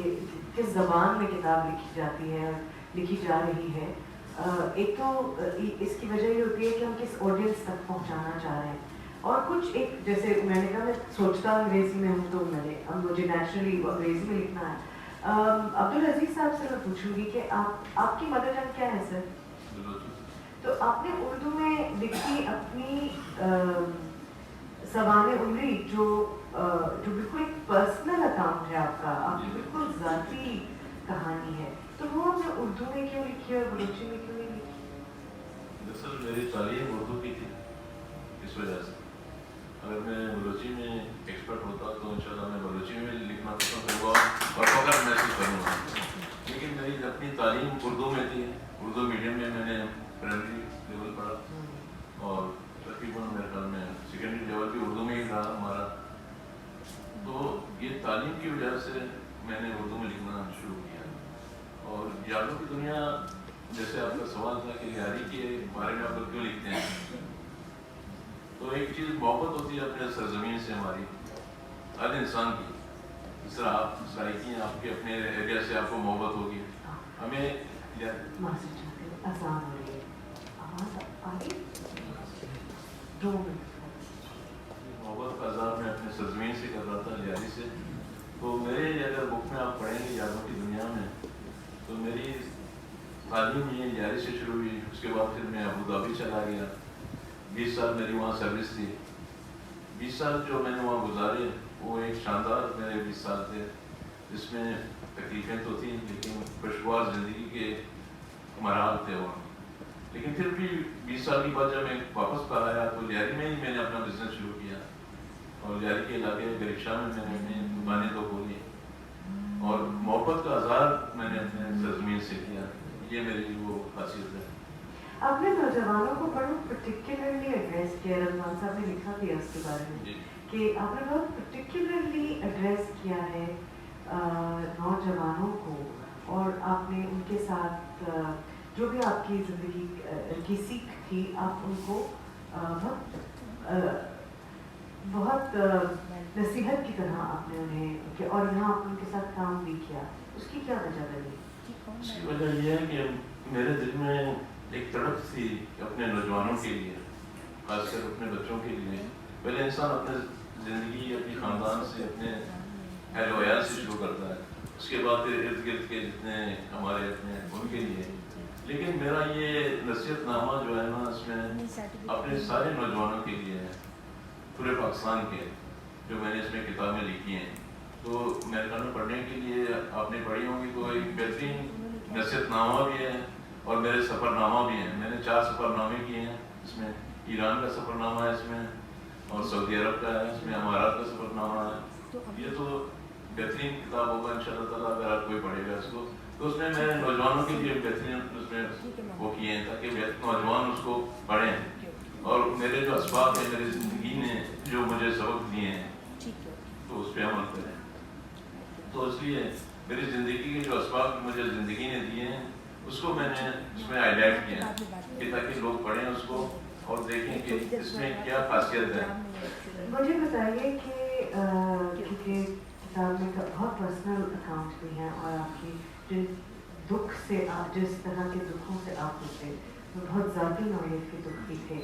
किस ज़बान में किताब लिखी जाती है, लिखी जा रही है। एक तो इसकी वजह ये होती है कि हम किस ऑडियंस तक पहुंचाना चाह रहे हैं, और कुछ एक जैसे मैंने कहा मैं सोचता अंग्रेज़ी में हूँ, तो अब मुझे नेचुरली अंग्रेज़ी में लिखना है। अब्दुल अजीज साहब से मैं पूछूंगी कि आपकी मदर टंग क्या है सर? तो आपने उर्दू में लिखी अपनी ज़बान उमरी जो बिल्कुल एक पर्सनल अकाउंट है आपकी बिल्कुल ज़ाती कहानी है, तो वो आपने उर्दू में क्यों लिखी और बलोची में क्यों नहीं लिखी? दरअसल मेरी तालीम उर्दू की थी, इस वजह से अगर मैं बलोची में एक्सपर्ट होता तो इंशाल्लाह मैं बलोची में लिखना पसंद करूँगा और फखर महसूस करूँगा। लेकिन मेरी अपनी तालीम उर्दू में थी, उर्दू मीडियम में मैंने प्राइमरी लेवल पढ़ा और तकरीबन मेरे ख्याल में सेकेंडरी लेवल भी उर्दू में ही रहा हमारा। तो ये तालीम की वजह से मैंने उर्दू में लिखना शुरू किया। और यादों की दुनिया, जैसे आपका सवाल था कि यारी के बारे में आप लोग क्यों लिखते हैं, तो एक चीज़ मोहब्बत होती है अपने सरजमीन से, हमारी हर इंसान की। जिस तरह आप सराइकी आपके अपने एरिया से आपको मोहब्बत होगी, हमें मोहब्बत का आज़ाद मैं अपने सरजमीन से कर रहा था, लियारी से। तो मेरे अगर बुक में आप पढ़ेंगे यादों की दुनिया में, तो मेरी तालीम ये लियारी से शुरू हुई। उसके बाद फिर मैं अबू धाबी चला गया, 20 साल मेरी वहाँ सर्विस थी। 20 साल जो मैंने वहाँ गुजारे वो एक शानदार मेरे 20 साल थे, जिसमें तकलीफ़ें तो थी लेकिन खुशगवार ज़िंदगी के मराहल थे वहाँ। लेकिन फिर भी 20 साल के बाद जब मैं वापस पर आया तो लियारी में ही मैंने अपना बिजनेस शुरू किया, और लियारी के इलाके गरिक्षा में मैंने अपनी दुकानें तो खोली और मोहब्बत का आज़ाद मैंने अपने सरजमीन से किया। ये मेरी वो खासियत है। आपने नौजवानों को बड़ा पर्टिकुलरली एड्रेस किया है, रमजान साहब ने लिखा भी है उसके बारे में जी। कि आपने बहुत पर्टिकुलरली एड्रेस किया है नौजवानों को, और आपने उनके साथ जो भी आपकी ज़िंदगी की सीख थी, आप उनको बहुत नसीहत की तरह आपने उन्हें, और यहाँ आप उनके साथ काम भी किया, उसकी क्या वजह बनी? उसकी वजह यह है कि मेरे दिल में एक तड़प थी अपने नौजवानों के लिए, खासकर अपने बच्चों के लिए। पहले इंसान अपने ज़िंदगी अपनी ख़ानदान से, अपने अहल वयाल से शुरू करता है, उसके बाद फिर इर्द गिर्द के जितने हमारे अपने उनके लिए। लेकिन मेरा ये नसीहतनामा जो है ना, इसमें अपने सारे नौजवानों के लिए है, पूरे पाकिस्तान के, जो मैंने इसमें किताबें लिखी हैं। तो मेरे ख्याल में पढ़ने के लिए आपने पढ़ी होंगी, तो एक बेहतरीन नसीहतनामा भी है और मेरे सफ़रनामा भी हैं। मैंने 4 सफ़रनामे किए हैं, इसमें ईरान का सफ़रनामा है इसमें, और सऊदी अरब का है, इसमें अमारात का सफ़रनामा है। ये तो बेहतरीन किताब होगा इंशाअल्लाह ताला, अगर आप कोई पढ़ेगा इसको। तो उसमें मैंने नौजवानों के लिए बेहतरीन उसमें वो किए हैं, ताकि नौजवान उसको पढ़ें और मेरे जो असबाब हैं मेरी ज़िंदगी ने जो मुझे सबक दिए हैं, तो उस पर अमल करें। तो इसलिए मेरी ज़िंदगी के जो असबाब मुझे ज़िंदगी ने दिए हैं, उसको मैंने इसमें हाईलाइट किया कि ताकि लोग पढ़ें उसको और देखें कि इसमें क्या खासियत है। मुझे बताइए कि क्योंकि किताब में बहुत पर्सनल अकाउंट भी हैं, और आपकी जिन दुख से आप, जिस तरह के दुखों से आप होते, वो बहुत ज़ाती नौयत के दुख भी थे।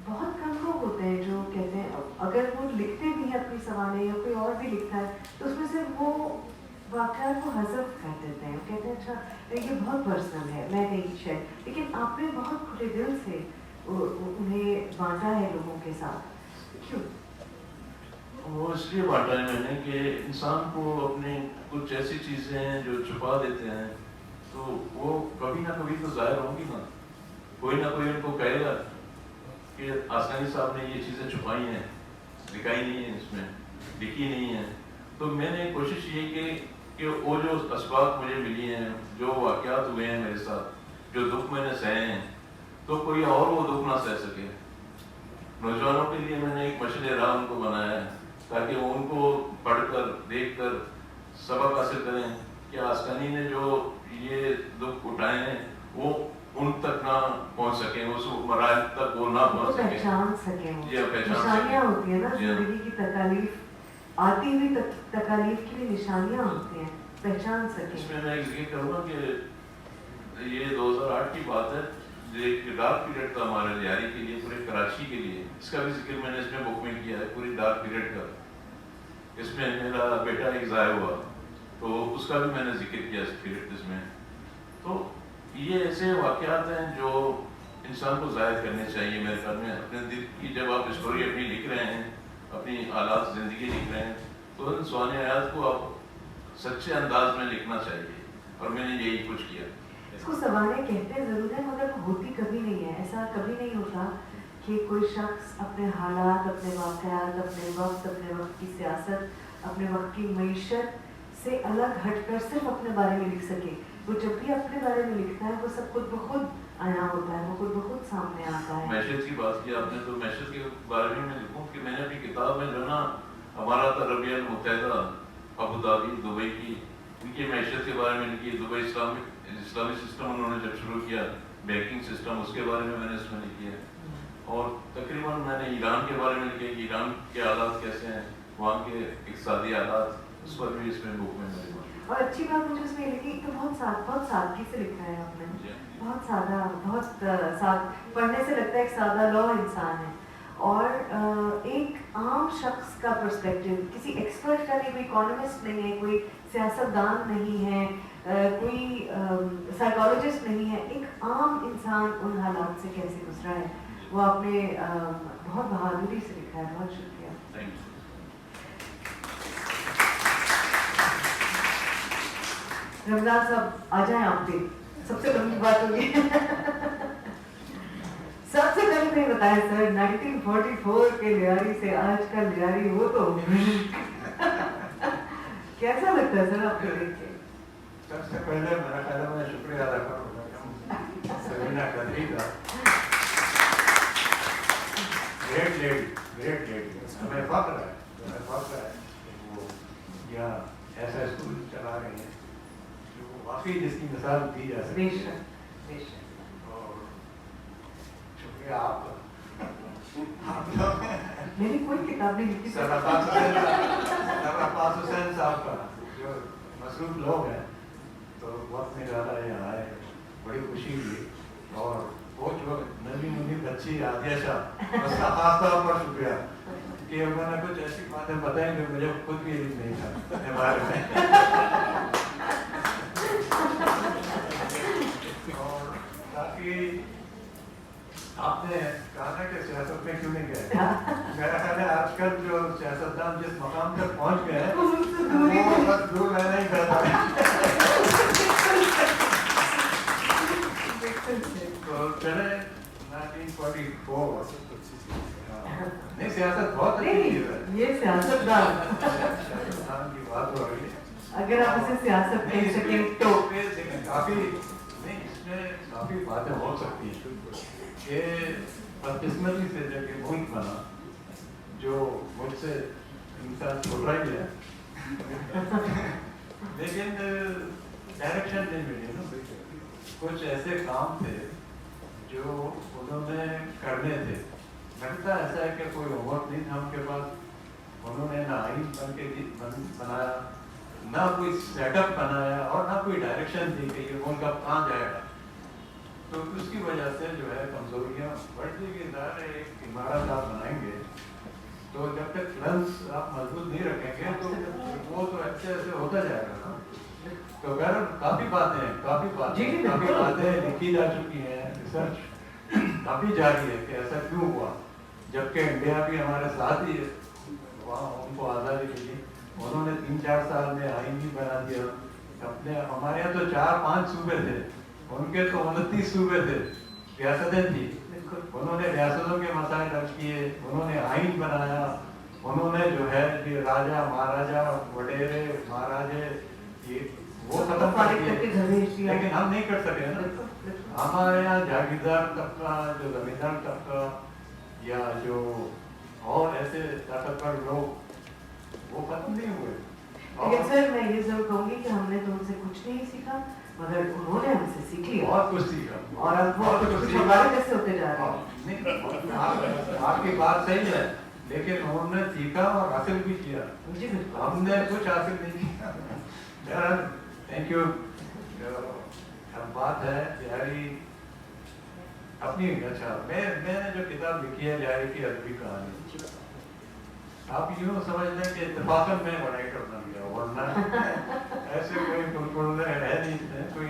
बहुत कम लोग होते हैं जो कहते हैं, अगर वो लिखते भी हैं अपनी सवालें या कोई और भी लिखता है, तो उसमें से वो वाक़यात को हज़फ कर देते हैं, कहते हैं अच्छा ये बहुत पर्सनल है, मैं नहीं शेयर। लेकिन आपने बहुत खुले दिल से उन्हें बांटा है लोगों के साथ, क्यों? वो इसलिए बांटा है मैंने कि इंसान को अपने कुछ ऐसी चीज़ें हैं जो छुपा देते हैं, तो वो कभी ना कभी तो ज़ाहिर होंगी ना, कोई ना कोई उनको कहेगा कि आसनानी साहब ने ये चीज़ें छुपाई हैं, दिखाई नहीं है, इसमें लिखी नहीं है। तो मैंने कोशिश ये की कि वो जो असबाब मुझे मिली हैं, जो वाक़यात हुए हैं मेरे साथ, जो दुख मैंने सहे हैं, तो कोई और वो दुख ना सह सके। नौजवानों के लिए मैंने एक मशले राह उनको बनाया है, ताकि वो उनको पढ़कर देखकर सबक हासिल करें कि आसकानी ने जो ये दुख उठाए हैं वो उन तक ना पहुंच सके, उस मराहल तक वो ना पहुंच सके, पहचान सके। निशानियाँ होती है ना जिंदगी की तकालीफ, आती हुई तकालीफ की भी निशानियाँ होती हैं, पहचान सके। इसमें मैं जिक्र करूँगा कि ये 2008 की बात है, एक डार्क पीरियड था हमारे लियारी के लिए, पूरे कराची के लिए। इसका भी जिक्र मैंने इसमें बुक में किया है, पूरी डार्क पीरियड का। इसमें मेरा बेटा एक ज़ाया हुआ, तो उसका भी मैंने जिक्र किया इस पीरियड इसमें। तो ये ऐसे वाक़यात हैं जो इंसान को ज़ाहिर करने चाहिए मेरे ख्याल में। अपने दिल की जब आप स्टोरी अपनी लिख रहे हैं, अपनी हालात ज़िंदगी लिख रहे हैं, तो उन स्वान हयात को आप सच्चे अंदाज में लिखना चाहिए, और मैंने यही कुछ किया। इसको सवाने कहते ज़रूर है, मगर वो होती कभी नहीं है। ऐसा कभी नहीं होता कि कोई शख्स अपने हालात, अपने वाक़यात, अपने वक्त की सियासत, अपने वक्त की मईशत से अलग हटकर सिर्फ अपने बारे में लिख सके। वो जब भी अपने बारे में लिखता है, वो सब खुद ब खुद आया होता है, वो खुद ब खुद सामने आता है। मैशत की बात की आपने, तो मैशत के बारे में मैं लिखूँ कि मैंने अपनी किताब में जो ना हमारा अरबिया मुत्तहिदा अबू धाबी दुबई की, उनकी मैशत के बारे में लिखी। दुबई इस्लामी सिस्टम उन्होंने जब शुरू किया, बैंकिंग सिस्टम, उसके बारे में मैंने इसमें लिखी है। और तकरीबन मैंने ईरान के बारे में लिखे कि ईरान के हालात कैसे हैं, वहाँ के इक़्तिसादी हालात, उस पर भी इसमें बुक में मेरी बात। और अच्छी बात मुझे उसमें लगी तो बहुत सादगी से लिखा है आपने, बहुत सादा, बहुत पढ़ने से लगता है एक सादा लौ इंसान है। और एक आम शख्स का पर्सपेक्टिव, किसी एक्सपर्ट का नहीं, कोई इकोनॉमिस्ट नहीं है, कोई सियासतदान नहीं है, कोई साइकोलॉजिस्ट नहीं है, एक आम इंसान उन हालात से कैसे गुजरा है, वो आपने बहुत बहादुरी से लिखा है। बहुत शुक्रिया। Thank you. रमजान साहब आ जाए आप भी, सबसे बड़ी बात होगी। सबसे पहले नहीं बताया सर, 1944 के लियारी से आज का लियारी हो तो कैसा लगता है सर आपको देख के? सबसे पहले मेरा ख्याल है मैं शुक्रिया अदा करूँगा सबीना कदरी का। ग्रेट लेडी, हमें फख्र है कि वो यहाँ ऐसा स्कूल चला रही हैं जो वाकई जिसकी मिसाल दी जा सकती है। बेशक बेशक। और शुक्रिया आपका। आप लोग मेरी कोई किताब नहीं लिखी। सरफराज हुसैन साहब का जो मसरूफ लोग हैं तो वक्त निकाला यहाँ आए, बड़ी खुशी हुई। और वो जो नन्ही मुन्नी बच्ची आदिया शाह, उसका खास तौर पर शुक्रिया कि उन्होंने कुछ ऐसी बातें बताई जो मुझे खुद भी नहीं था अपने बारे में। और ताकि आपने कहा था कि सियासत में क्यों नहीं गए, मेरा ख्याल है आजकल जो सियासतदान जिस मकाम तक पहुंच गए हैं वो बस दूर रहना ही करता है। तो चले 1944 नहीं, सियासत बहुत अच्छी चीज है। ये सियासतदान सियासतदान की बात हो रही है, अगर आप इसे सियासत कह सकें तो काफी नहीं, इसमें काफी बातें हो सकती हैं कि बदकिस्मती से जब मुल्क बना जो मुझसे इंसान छोटा ही है लेकिन डायरेक्शन नहीं मिली ना। कुछ ऐसे काम थे जो उन्होंने करने थे, लगता ऐसा है कि कोई होमवर्क नहीं था उनके पास, उन्होंने ना आइन बनाया, ना कोई सेटअप बनाया और ना कोई डायरेक्शन दी कि ये मुल्क अब कहाँ जाएगा। तो उसकी वजह से जो है कमजोरियाँ बढ़ती गई। एक इमारत आप बनाएंगे तो जब तक प्लान्स आप मजबूत नहीं रखेंगे तो वो तो ऐसे ऐसे होता जाएगा ना। तो बहरहाल काफी बातें लिखी जा चुकी हैं, रिसर्च काफी जारी है कि ऐसा क्यों हुआ, जबकि इंडिया भी हमारे साथ ही वहाँ उनको आज़ादी मिली, उन्होंने 3-4 साल में आईन भी बना दिया अपने। हमारे यहाँ तो 4-5 सूबे थे, उनके तो 29 सूबे थे, रियासतें थी। उन्होंने रियासतों के मसाइल हल किए, उन्होंने आईन बनाया, उन्होंने जो है ये राजा महाराजा वडेरे महाराजे ये वो खत्म कर दिए, लेकिन हम नहीं कर सके ना। हमारे यहाँ जागीरदार तबका, जो जमींदार तबका या जो और ऐसे ताकतवर लोग वो खत्म नहीं हुए। लेकिन सर मैं ये जरूर कहूँगी कि हमने तो उनसे कुछ नहीं सीखा, मगर उन्होंने हमसे सीख लिया, बहुत कुछ सीखा। और अब वो कुछ हमारे जैसे होते जा रहे हैं। नहीं, आपकी बात सही है, लेकिन उन्होंने सीखा और हासिल भी किया, हमने कुछ हासिल नहीं किया। Thank you. अब बात है जारी अपनी। अच्छा, मैंने जो किताब लिखी है जारी की अदबी कहानी, आप यूँ समझ लें कि इत्तेफाकन में राइटर बन गया, वरना ऐसे कोई बिल्कुल है नहीं। कोई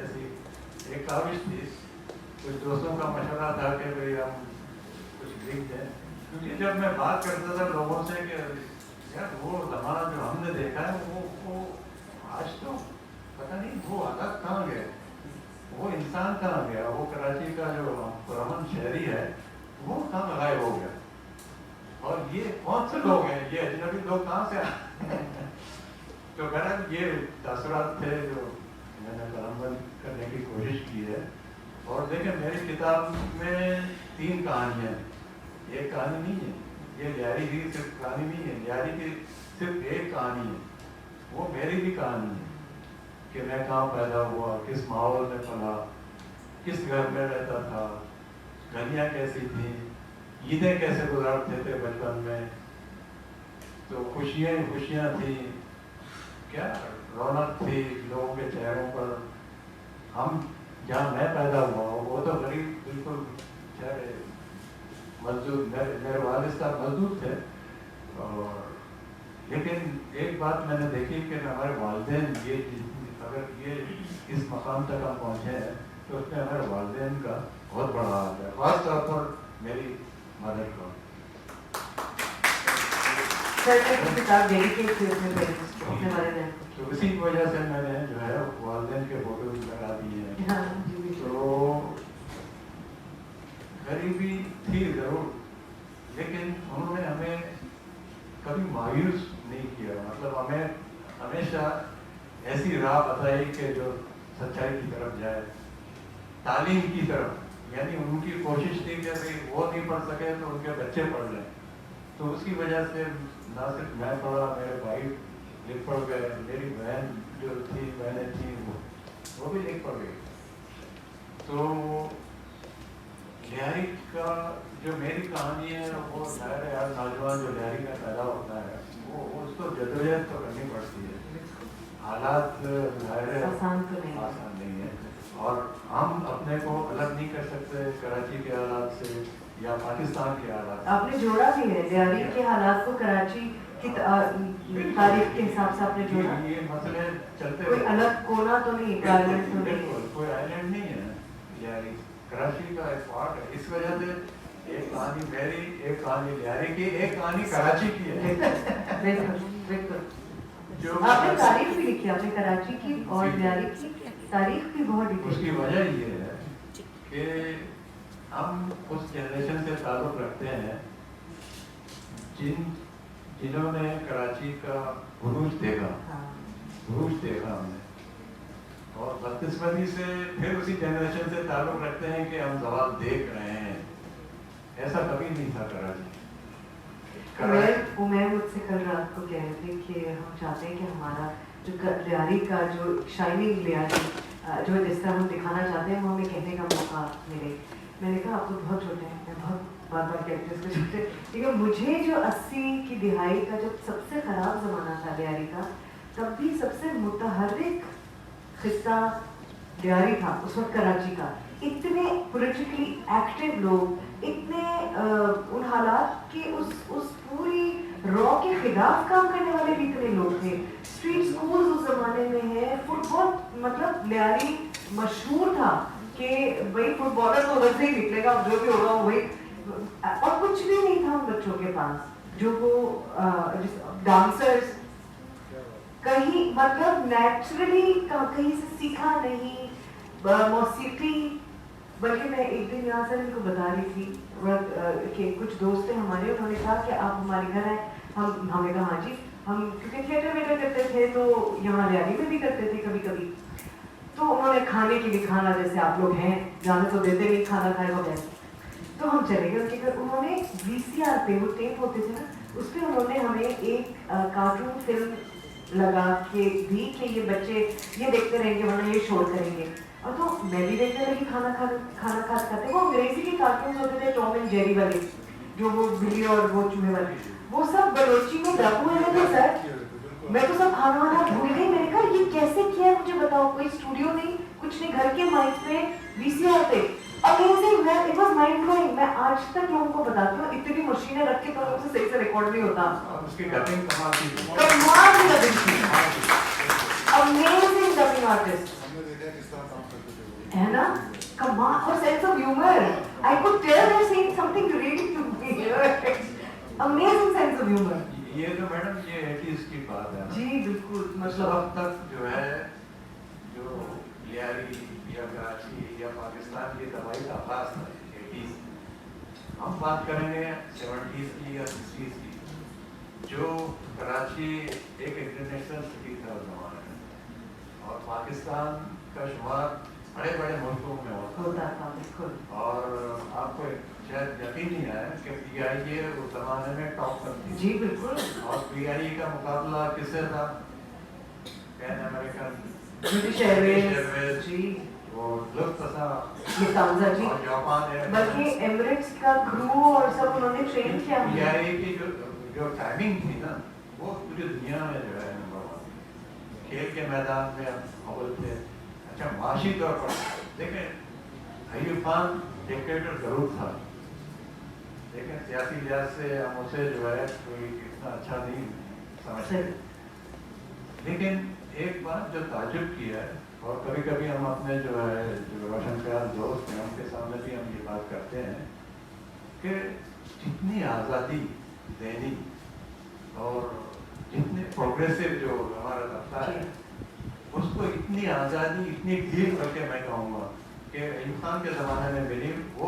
ऐसी एक काविश थी, कुछ दोस्तों का मशवरा था कि भाई हम कुछ लिख दें, क्योंकि जब मैं बात करता था लोगों से कि यार वो ज़माना जो हमने देखा है वो आज तो पता नहीं वो अलग कहाँ गया, वो इंसान कहाँ गया, वो कराची का जो पुरअमन शहरी है वो कहाँ गायब हो गया, और ये कौन से लोग हैं, ये अजनबी लोग कहाँ से आए। तो बहरहाल ये तासुरात थे जो मैंने कलमबंद करने की कोशिश की है। और देखिए मेरी किताब में 3 कहानियाँ, एक कहानी नहीं है, ये लियारी की सिर्फ कहानी नहीं है, लियारी की सिर्फ एक कहानी है, वो मेरी भी कहानी है कि मैं कहाँ पैदा हुआ, किस माहौल में पला, किस घर में रहता था, गलियाँ कैसी थी, ईदें कैसे गुजारते थे बचपन में, तो खुशियाँ थी, क्या रौनक थी लोगों के चेहरों पर। हम जहाँ मैं पैदा हुआ वो तो गरीब बिल्कुल बेचारे मजदूर, मेरे वालिद साहब मजदूर थे, और लेकिन एक बात मैंने देखी कि हमारे वालिदैन ये अगर ये इस मकाम तक हम पहुँचे हैं तो उसमें हमारे वालिदैन का बहुत बड़ा हाथ है, खास तौर पर मेरी मदर का। किताब डेडिकेट थी अपने पेरेंट्स को, अपने वालिदैन को, तो इसी वजह से मैंने जो है वालिदैन के फोटो लगा दिए हैं। तो गरीबी थी जरूर, लेकिन उन्होंने हमें कभी मायूस नहीं किया, मतलब हमें हमेशा ऐसी राह बताई कि जो सच्चाई की तरफ जाए, तालीम की तरफ, यानी उनकी कोशिश थी कि भाई वो नहीं पढ़ सके तो उनके बच्चे पढ़ लें, तो उसकी वजह से ना सिर्फ मैं पढ़ा, मेरे भाई लिख पढ़ गए, मेरी बहन जो थी बहनें थी वो भी लिख पढ़ गई। तो लिहारी का जो मेरी कहानी है वो जाहिर है यार, नौजवान जो लिहारी का पैदा होता है वो उसको जदोजहद तो करनी पड़ती है, हालात जाहिर है आसान तो नहीं आसान नहीं है, और हम अपने को अलग नहीं कर सकते कराची के हालात से या पाकिस्तान के हालात से। आपने जोड़ा भी है लियारी के हालात को कराची की तारीख के हिसाब से आपने जोड़ा। ये मसले चलते कोई अलग कोना तो नहीं, आइलैंड तो नहीं। बिल्कुल कोई आइलैंड नहीं है लियारी, कराची का एक पार्ट है। इस वजह से एक कहानी मेरी, एक कहानी लियारी की, एक कहानी कराची की है। बिल्कुल बिल्कुल। जो आपने तारीख भी लिखी, आपने कराची की और लियारी की तारीख भी बहुत डिटेल। उसकी वजह ये है कि हम उस जनरेशन से ताल्लुक़ रखते हैं जिन्होंने कराची का उरूज देखा, उरूज देखा हमने, और बदकिस्मती से फिर उसी जनरेशन से ताल्लुक़ रखते हैं कि हम जवाब देख रहे हैं। ऐसा कभी नहीं था कराची। उमैर मुझसे कल रात को कह रहे थे कि हम चाहते हैं कि हमारा जो लियारी का जो शाइनिंग लियारी जो जिस तरह हम दिखाना चाहते हैं वो हमें कहने का मौका मिले। मैंने कहा आप तो बहुत छोटे हैं, मैं बहुत बार कहती हूँ इसको छोटे, लेकिन मुझे जो 80 की दिहाई का जब सबसे ख़राब ज़माना था लियारी का, तब भी सबसे मुतहर्रिक खिस्सा लियारी था उस वक्त कराची का। इतने पॉलिटिकली एक्टिव लोग, इतने उन हालात के उस पूरी रॉ के खिलाफ काम करने वाले भी इतने लोग थे। स्ट्रीट स्कूल्स उस जमाने में है, फुटबॉल मतलब लियारी मशहूर था कि भाई फुटबॉलर तो उधर से ही निकलेगा, जो भी होगा वही, और कुछ भी नहीं था उन बच्चों के पास जो वो डांसर्स कहीं मतलब नेचुरली कहीं से सीखा नहीं, मौसीकी। बल्कि मैं एक दिन यहाँ से इनको बता रही थी कि कुछ दोस्त थे हमारे, उन्होंने कहा कि आप हमारे घर आए, हमें कहा हाँ जी, हम क्योंकि थिएटर वेटर करते थे तो यहाँ लियारी में भी करते थे कभी कभी, तो उन्होंने खाने के लिए खाना, जैसे आप लोग हैं जाने तो देते नहीं खाना खाए बगैर, तो हम चले गए उनके घर। उन्होंने VCR पे, वो टेप होते थे ना, उस पर उन्होंने हमें एक कार्टून फिल्म लगा के दी कि ये बच्चे ये देखते रहेंगे वरना ये शोर करेंगे। और तो मैं भी देखने लगी खाना खाते। वो अंग्रेजी के कार्टून होते थे, टॉम एंड जेरी वाले, जो वो बिल्ली और वो चूहे वाले, वो सब बलोची में डब हुए थे सर। मैं तो सब खाना वाना भूल गई। मैंने कहा ये कैसे किया मुझे बताओ, कोई स्टूडियो नहीं, कुछ नहीं, घर के माइक पे VCR पे। अमेजिंग, मैं इट वाज माइंड ब्लोइंग। मैं आज तक लोगों को बताती हूँ, इतनी मशीनें रख के तो मुझसे सही से रिकॉर्ड नहीं होता। उसकी डबिंग कमाल की डबिंग थी, अमेजिंग डबिंग आर्टिस्ट है ना, कमाल, और sense of humour. I could tell there saying something related to me, amazing sense of humour. ये तो मैडम ये 80s की बात है जी बिल्कुल, मतलब अब तक जो है जो लियारी या कराची या पाकिस्तान की तबाही का आगाज था 80s। हम बात करेंगे 70s की या 60s की, जो कराची एक इंटरनेशनल सिटी था उस जमाने में, और पाकिस्तान का शुमार बड़े बड़े मुल्कों में होता था बिल्कुल। और आपको शायद यकीन नहीं आया कि PIA उस जमाने में टॉप पर थी। जी बिल्कुल। और PIA का मुकाबला किससे था? पैन अमेरिकन, ब्रिटिश एयरवेज जी, वो लुफ्तांसा, लुफ्तांसा जी, और जापान एयरवेज, बल्कि एमिरेट्स का क्रू और सब उन्होंने ट्रेन किया। PIA की जो टाइमिंग थी ना, वो पूरी दुनिया में जो है नंबर 1। खेल के मैदान में हम अव्वल थे। अच्छा, माशी तौर पर देखें, अयूब खान डिक्टेटर जरूर था, लेकिन सियासी लिहाज से हम उसे जो है कोई इतना अच्छा नहीं समझते। लेकिन एक बात जो ताजुब की है, और कभी कभी हम अपने जो है जो रोशन ख्याल दोस्त हैं उनके सामने भी हम ये बात करते हैं कि जितनी आज़ादी देनी और जितने प्रोग्रेसिव जो हमारा तबका है, उसको इतनी आज़ादी, इतनी ढील करके मैं कहूँगा कि अयूब खान के ज़माने में मिली, वो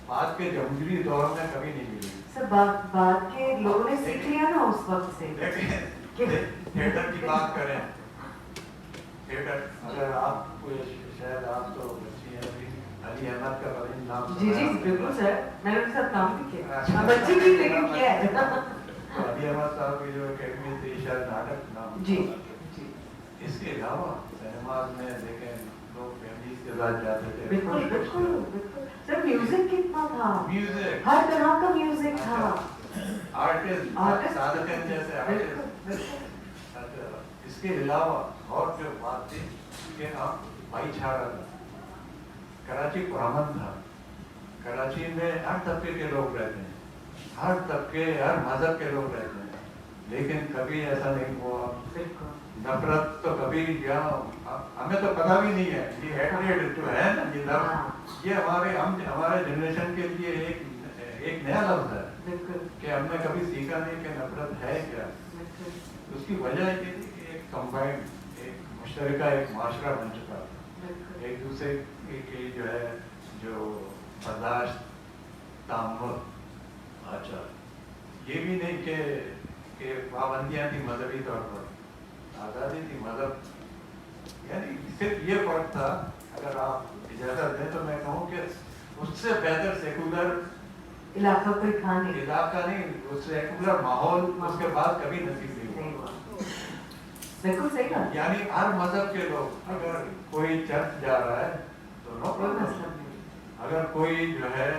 बाद के जमहूरी दौर में कभी नहीं मिली। सब बाद के लोगों ने सीख लिया ना उस वक्त से। थिएटर की बात करें, थिएटर, अगर आप शायद आप तो बच्ची हैं अभी, अली अहमद का बड़ा नाम जी जी बिल्कुल सर, मैंने उनके साथ काम भी किया, बच्चे भी लेकिन किया है। अली अहमद साहब की जो अकेडमी थी शायद नाटक नाम जी था। इसके अलावा सिनेमाज में देखें लोग फैमिलीज के साथ जाते थे। बिल्कुल बिल्कुल बिल्कुल सर, म्यूजिक कितना था, म्यूजिक हर तरह का म्यूजिक था, आर्टिस्ट सादतन जैसे आर्टिस्ट। इसके अलावा और जो बात थी कि हम भाईचारा था, कराची पुरअमन था, कराची में हर तबके के लोग रहते हैं, हर तबके हर मजहब के लोग रहते हैं, लेकिन कभी ऐसा नहीं हुआ नफरत तो कभी यहाँ हमें तो पता भी नहीं है ये हेट्रेड जो है ना ये लफ्ज ये हमारे जनरेशन के लिए एक नया लफ्ज है कि हमने कभी सीखा नहीं कि नफरत है क्या। उसकी वजह ये थी कि एक कंबाइंड एक मुश्तरका एक माशरा बन चुका था, एक दूसरे की जो है जो बर्दाश्त तामुल। अच्छा ये भी नहीं कि पाबंदियाँ थी मजहबी तौर पर, आज़ादी थी मजहब, यानी सिर्फ ये फर्क था। अगर आप इजाज़त दें तो मैं कहूँ कि उससे बेहतर सेकुलर इलाका कोई था नहीं, इलाका नहीं, उस सेकुलर माहौल उसके बाद कभी नसीब नहीं हुआ। बिल्कुल सही बात, यानी हर मजहब के लोग, अगर कोई चर्च जा रहा है तो नो कोई प्रॉब्लम, मसला नहीं, अगर कोई जो है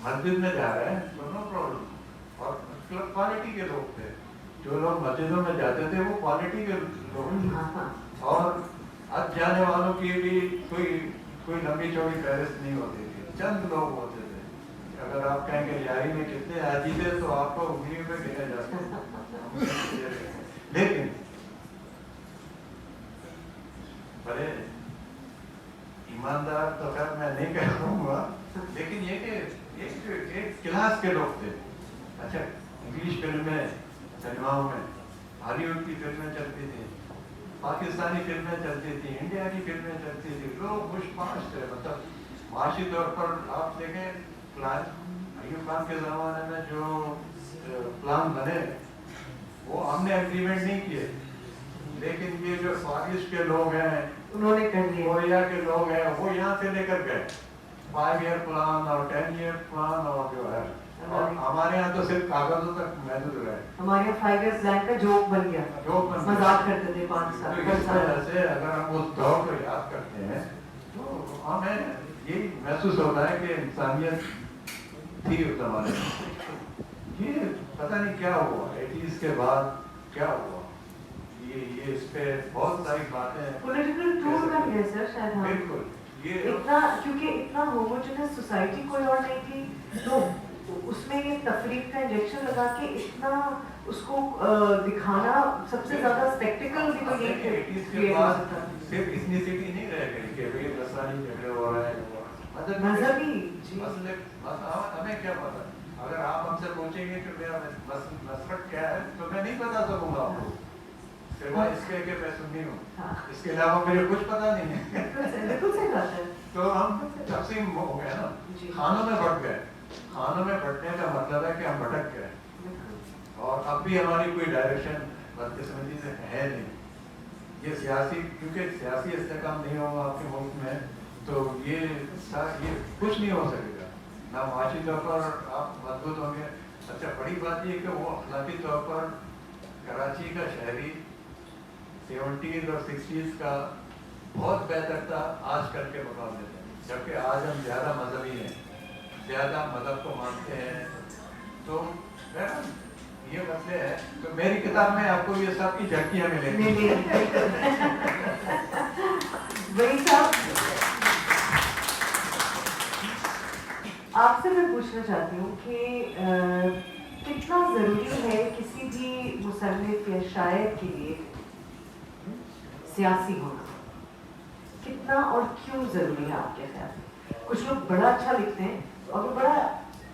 मस्जिद में जा रहा है तो नो प्रॉब्लम। और क्वालिटी के लोग थे जो लोग मस्जिदों में जाते थे, वो क्वालिटी के लोग थे। और अब जाने वालों की भी कोई लंबी चौड़ी फहरिस्त नहीं होती थी, चंद लोग होते थे। अगर आप कहेंगे यारी में कितने हाजी थे तो आपको उंगलियों में गिने जा सकते। लेकिन बड़े ईमानदार तो खैर मैं नहीं कह पाऊंगा, लेकिन ये कि एक क्लास के लोग थे। अच्छा इंग्लिश फिल्में सिनेमाओं में हॉलीवुड की फिल्में चलती थी, पाकिस्तानी फिल्में चलती थी, इंडिया की फिल्में चलती थी, लोग खुशपाश थे। मतलब माशी तौर पर आप देखें प्लान अयूब खान के ज़माने में जो प्लान बने वो हमने एग्रीमेंट नहीं किए, लेकिन ये जो फारिश के लोग हैं उन्होंने कर लिया, कोरिया के लोग हैं वो यहाँ से लेकर गए 5 ईयर प्लान और 10 ईयर प्लान और जो है, और हमारे यहाँ तो सिर्फ कागजों तक महदूद रहे। हमारे यहाँ 5 years प्लान का जोक बन गया, मजाक करते थे 5 साल। तो इस वजह से अगर हम उस दौर को याद करते हैं तो हमें ये महसूस होता है कि इंसानियत थी उस जमाने में। ये पता नहीं क्या हुआ 80s के बाद क्या हुआ, ये इस पे बहुत सारी बातें पॉलिटिकल टूल बन गए सर शायद हम। बिल्कुल ये इतना क्योंकि इतना होमोजेनस सोसाइटी कोई और नहीं थी, तो उसमें ये तफरीक का इंजेक्शन लगा के इतना उसको दिखाना सबसे ज्यादा स्पेक्टिकल भी तो ये क्रिएट हो सकता है। सिर्फ इथनिसिटी नहीं रह गई कि भाई मसाली झगड़े हो रहे हैं, मजहबी मसले हमें क्या पता। अगर आप हमसे पूछेंगे कि मेरा मसलक क्या है तो मैं नहीं बता सकूंगा आपको, सिवाय इसके कि मैं सुन्नी हूँ, इसके अलावा मुझे कुछ पता नहीं है। बिल्कुल सही बात है। तो हम तकसीम हो गए ना, खानों में बढ़ गए। खानों में बढ़ने का मतलब है कि हम भटक गए और अब भी हमारी कोई डायरेक्शन बदकिस्मती से है नहीं। ये सियासी, क्योंकि सियासी इस्तेकाम नहीं होगा आपके मुल्क में तो ये कुछ नहीं हो सकेगा, ना माशी तौर पर आप मजबूत होंगे। अच्छा बड़ी बात ये कि वो अखलाकी तौर पर कराची का शहरी 70s और 60s का बहुत बेहतर था आज कल के मुकाबले में, जबकि आज हम ज़्यादा मजहबी हैं, ज़्यादा मजहब को मानते हैं। तो ये मसले हैं, तो मेरी किताब में आपको ये सब की झलकियाँ मिलेंगी। वही साहब आपसे मैं पूछना चाहती हूँ कि कितना ज़रूरी है किसी भी मुसन्निफ या शायर के लिए सियासी होना, कितना और क्यों ज़रूरी है आपके ख्याल में? कुछ लोग बड़ा अच्छा लिखते हैं और वो बड़ा